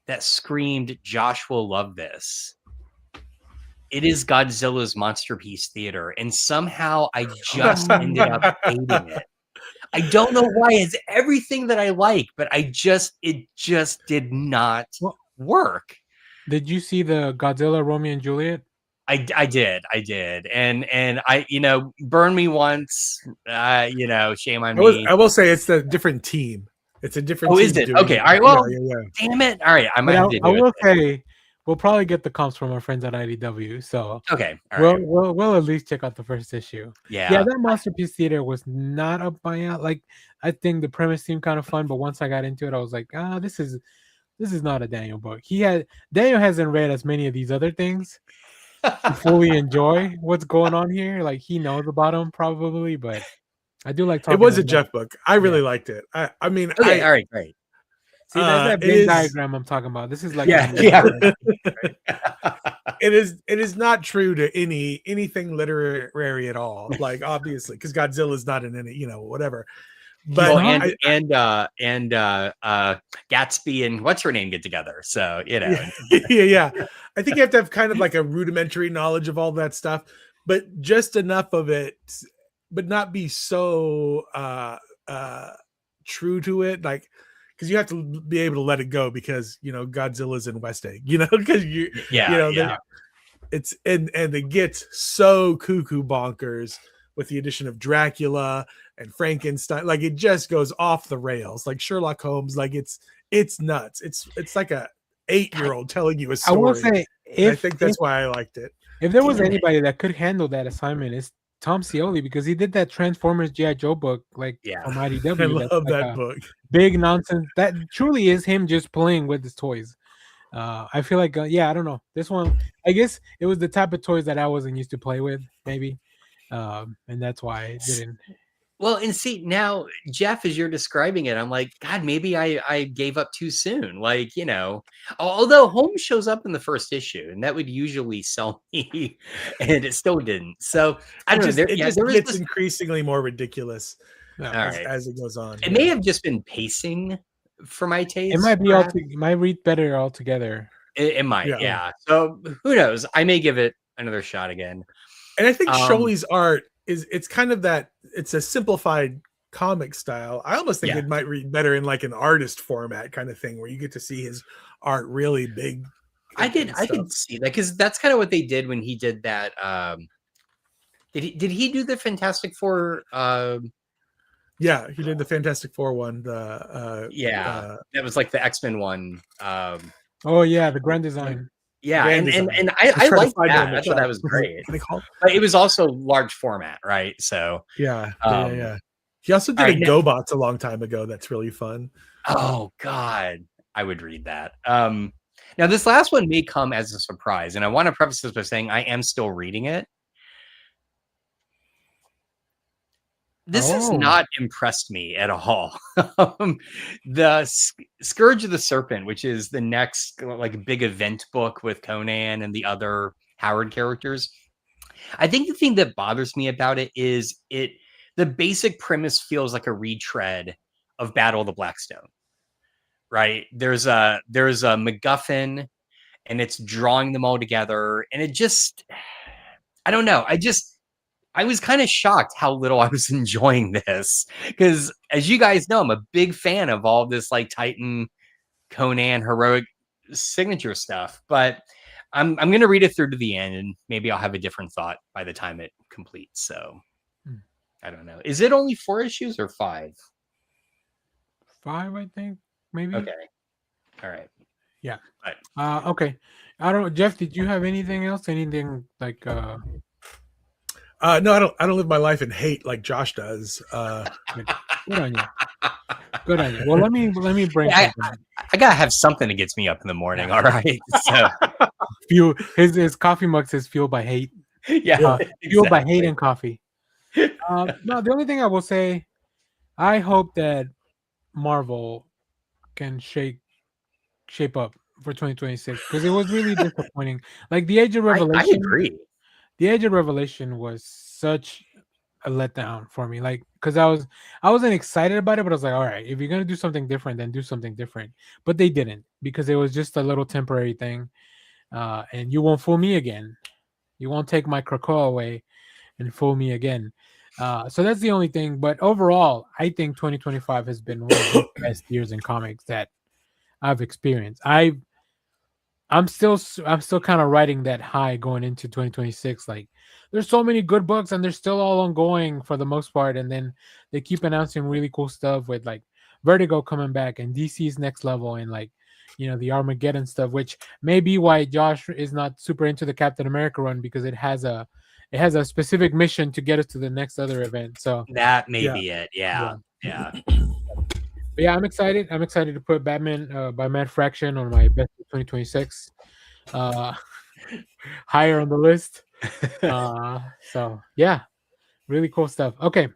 that screamed Josh will love this, it is Godzilla's Monsterpiece Theater, and somehow I just ended up hating it. I don't know why. It's everything that I like, but it just did not work. Did you see the Godzilla Romeo and Juliet? I did, and I burn me once, shame on me. I will say it's a different team. It's a different. Oh, team is it? doing Okay, it. all right. Well, yeah. damn it. All right, I might But have to I do will it. say we'll probably get the comps from our friends at IDW. So Okay, all right. we'll at least check out the first issue. Yeah, Yeah, that Masterpiece Theater was not up my alley. Like I think the premise seemed kind of fun, but once I got into it, I was like, this is not a Daniel book. Daniel hasn't read as many of these other things to fully enjoy what's going on here. Like he knows about them probably, but I do like talking. It was a about Jeff book. I really liked it. I mean, okay, all right, great. See, that's that it Venn is- diagram I'm talking about. This is like Yeah, it is not true to anything literary at all. Like obviously, because Godzilla is not in any, whatever. But well, and Gatsby and what's her name get together, so yeah. I think you have to have kind of like a rudimentary knowledge of all that stuff, but just enough of it, but not be so true to it, like because you have to be able to let it go because Godzilla's in West Egg, because it's and it gets so cuckoo bonkers with the addition of Dracula and Frankenstein. Like it just goes off the rails, like Sherlock Holmes. Like it's nuts. It's like a 8-year-old telling you a story. I will say, I think that's why I liked it. If there was anybody that could handle that assignment, it's Tom Scioli, because he did that Transformers G.I. Joe book, like from IDW. I love that book. Big nonsense. That truly is him just playing with his toys. I feel like, I don't know. This one, I guess it was the type of toys that I wasn't used to play with, maybe. And that's why I didn't. Well, and see now, Jeff, as you're describing it, I'm like, God, maybe I gave up too soon. Like, although Holmes shows up in the first issue, and that would usually sell me, and it still didn't. So I don't know. It just gets increasingly more ridiculous as it goes on. It may have just been pacing for my taste. It might be it might read better altogether. It might, yeah. So who knows? I may give it another shot again. And I think Scholey's art it's kind of that, it's a simplified comic style. I almost think it might read better in like an artist format kind of thing where you get to see his art really big. I could see that because that's kind of what they did when he did that. Did he do the Fantastic Four? Yeah, he did the Fantastic Four one. That was like the X-Men one. Oh yeah, the Grand Design. Yeah, and I liked that. I thought that was great. But it was also large format, right? So yeah. He also did a GoBots a long time ago. That's really fun. Oh God, I would read that. Now this last one may come as a surprise, and I want to preface this by saying I am still reading it. This has not impressed me at all. The Scourge of the Serpent, which is the next like big event book with Conan and the other Howard characters. I think the thing that bothers me about it is the basic premise feels like a retread of Battle of the Blackstone. Right? There's a MacGuffin, and it's drawing them all together, and it just, I don't know. I was kind of shocked how little I was enjoying this because, as you guys know, I'm a big fan of all this like Titan, Conan, heroic signature stuff. But I'm going to read it through to the end, and maybe I'll have a different thought by the time it completes. So I don't know. Is it only 4 issues or 5? I think, maybe. Okay. All right. Yeah. Right. Okay. I don't. Jeff, did you have anything else? Anything like? No, I don't live my life in hate like Josh does. Good on you. Good on you. Well, let me bring Yeah, something. I gotta have something that gets me up in the morning. Yeah. All right. So Fuel. His coffee mug says "fueled by hate." yeah, Fueled by hate exactly. and coffee. No, the only thing I will say, I hope that Marvel can shape up for 2026 because it was really disappointing. Like the Age of I Revelation. agree. The Age of Revelation was such a letdown for me. Like, because I wasn't excited about it, but I was like, all right, if you're gonna do something different, then do something different. But they didn't because it was just a little temporary thing. And you won't fool me again. You won't take my Krakoa away and fool me again. So that's the only thing. But overall, I think 2025 has been one of the best years in comics that I've experienced. I'm still kind of riding that high going into 2026. Like there's so many good books and they're still all ongoing for the most part. And then they keep announcing really cool stuff with like Vertigo coming back and DC's next level and like the Armageddon stuff, which may be why Josh is not super into the Captain America run because it has a specific mission to get us to the next other event. So That may Yeah. be it. Yeah. but yeah, I'm excited. I'm excited to put Batman by Matt Fraction on my best of 2026. Higher on the list. So yeah, really cool stuff. Okay.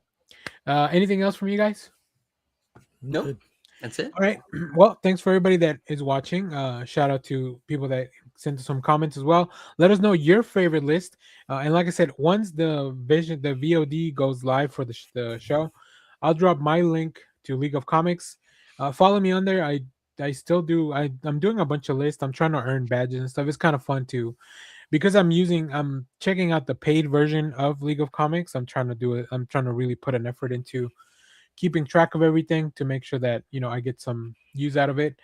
Anything else from you guys? Nope. Good. That's it. All right. Well, thanks for everybody that is watching. Shout out to people that sent us some comments as well. Let us know your favorite list. And like I said, once the VOD goes live for the show, I'll drop my link to League of Comics. Follow me on there. I still do. I'm doing a bunch of lists. I'm trying to earn badges and stuff. It's kind of fun too, because I'm checking out the paid version of League of Comics. I'm trying to do it. I'm trying to really put an effort into keeping track of everything to make sure that I get some use out of it.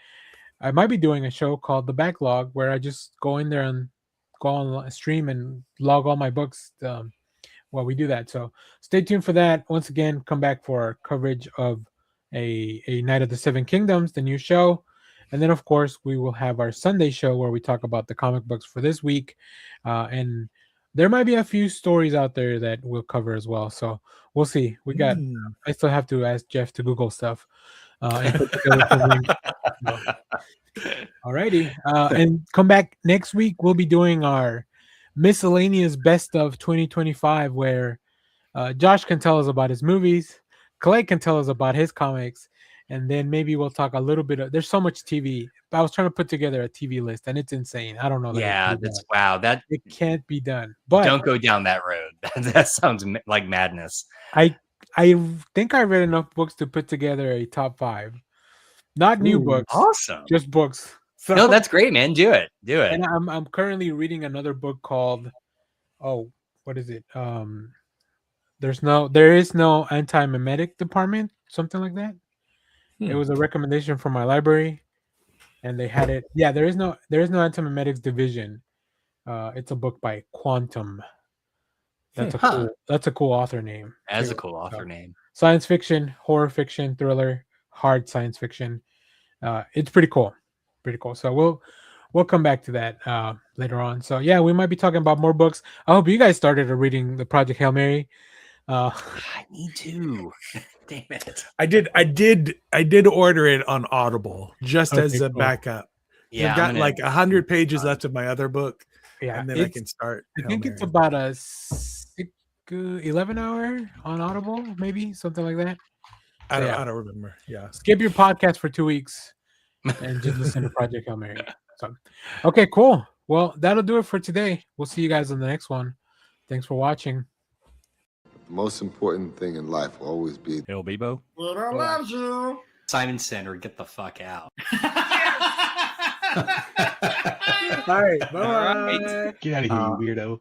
I might be doing a show called The Backlog where I just go in there and go on stream and log all my books while we do that. So stay tuned for that. Once again, come back for our coverage of a Night of the Seven Kingdoms, the new show. And then, of course, we will have our Sunday show where we talk about the comic books for this week. And there might be a few stories out there that we'll cover as well. So we'll see. I still have to ask Jeff to Google stuff and put together some links. So, alrighty. And come back next week. We'll be doing our miscellaneous best of 2025 where Josh can tell us about his movies, Clay can tell us about his comics, and then maybe we'll talk a little bit of, there's so much TV. I was trying to put together a TV list and it's insane. I don't know that Yeah, wow. That it can't be done. But don't go down that road. That sounds like madness. I think I read enough books to put together a top 5. Not new books. Awesome. Just books. So, No, that's great, man. Do it. and I'm currently reading another book called what is it? There is no anti-memetic department, something like that. It was a recommendation from my library, and they had it. Yeah, there is no anti-memetics division. It's a book by Quantum. That's a cool author name. That's a cool author name. Science fiction, horror fiction, thriller, hard science fiction. It's pretty cool. Pretty cool. So we'll come back to that later on. So yeah, we might be talking about more books. I hope you guys started reading the Project Hail Mary. I need to. Damn it. I did order it on Audible just as a backup. Yeah, I've got like 100 pages left of my other book. Yeah, and then I can start. I think it's about a 11 hour on Audible, maybe something like that. I don't remember. Yeah. Skip your podcast for 2 weeks and just listen to Project Hail Mary. So, okay, cool. Well, that'll do it for today. We'll see you guys on the next one. Thanks for watching. The most important thing in life will always be Hail Bebo. But I love you. Simon Center, get the fuck out. All right. Bye. All right. Get out of here, you weirdo.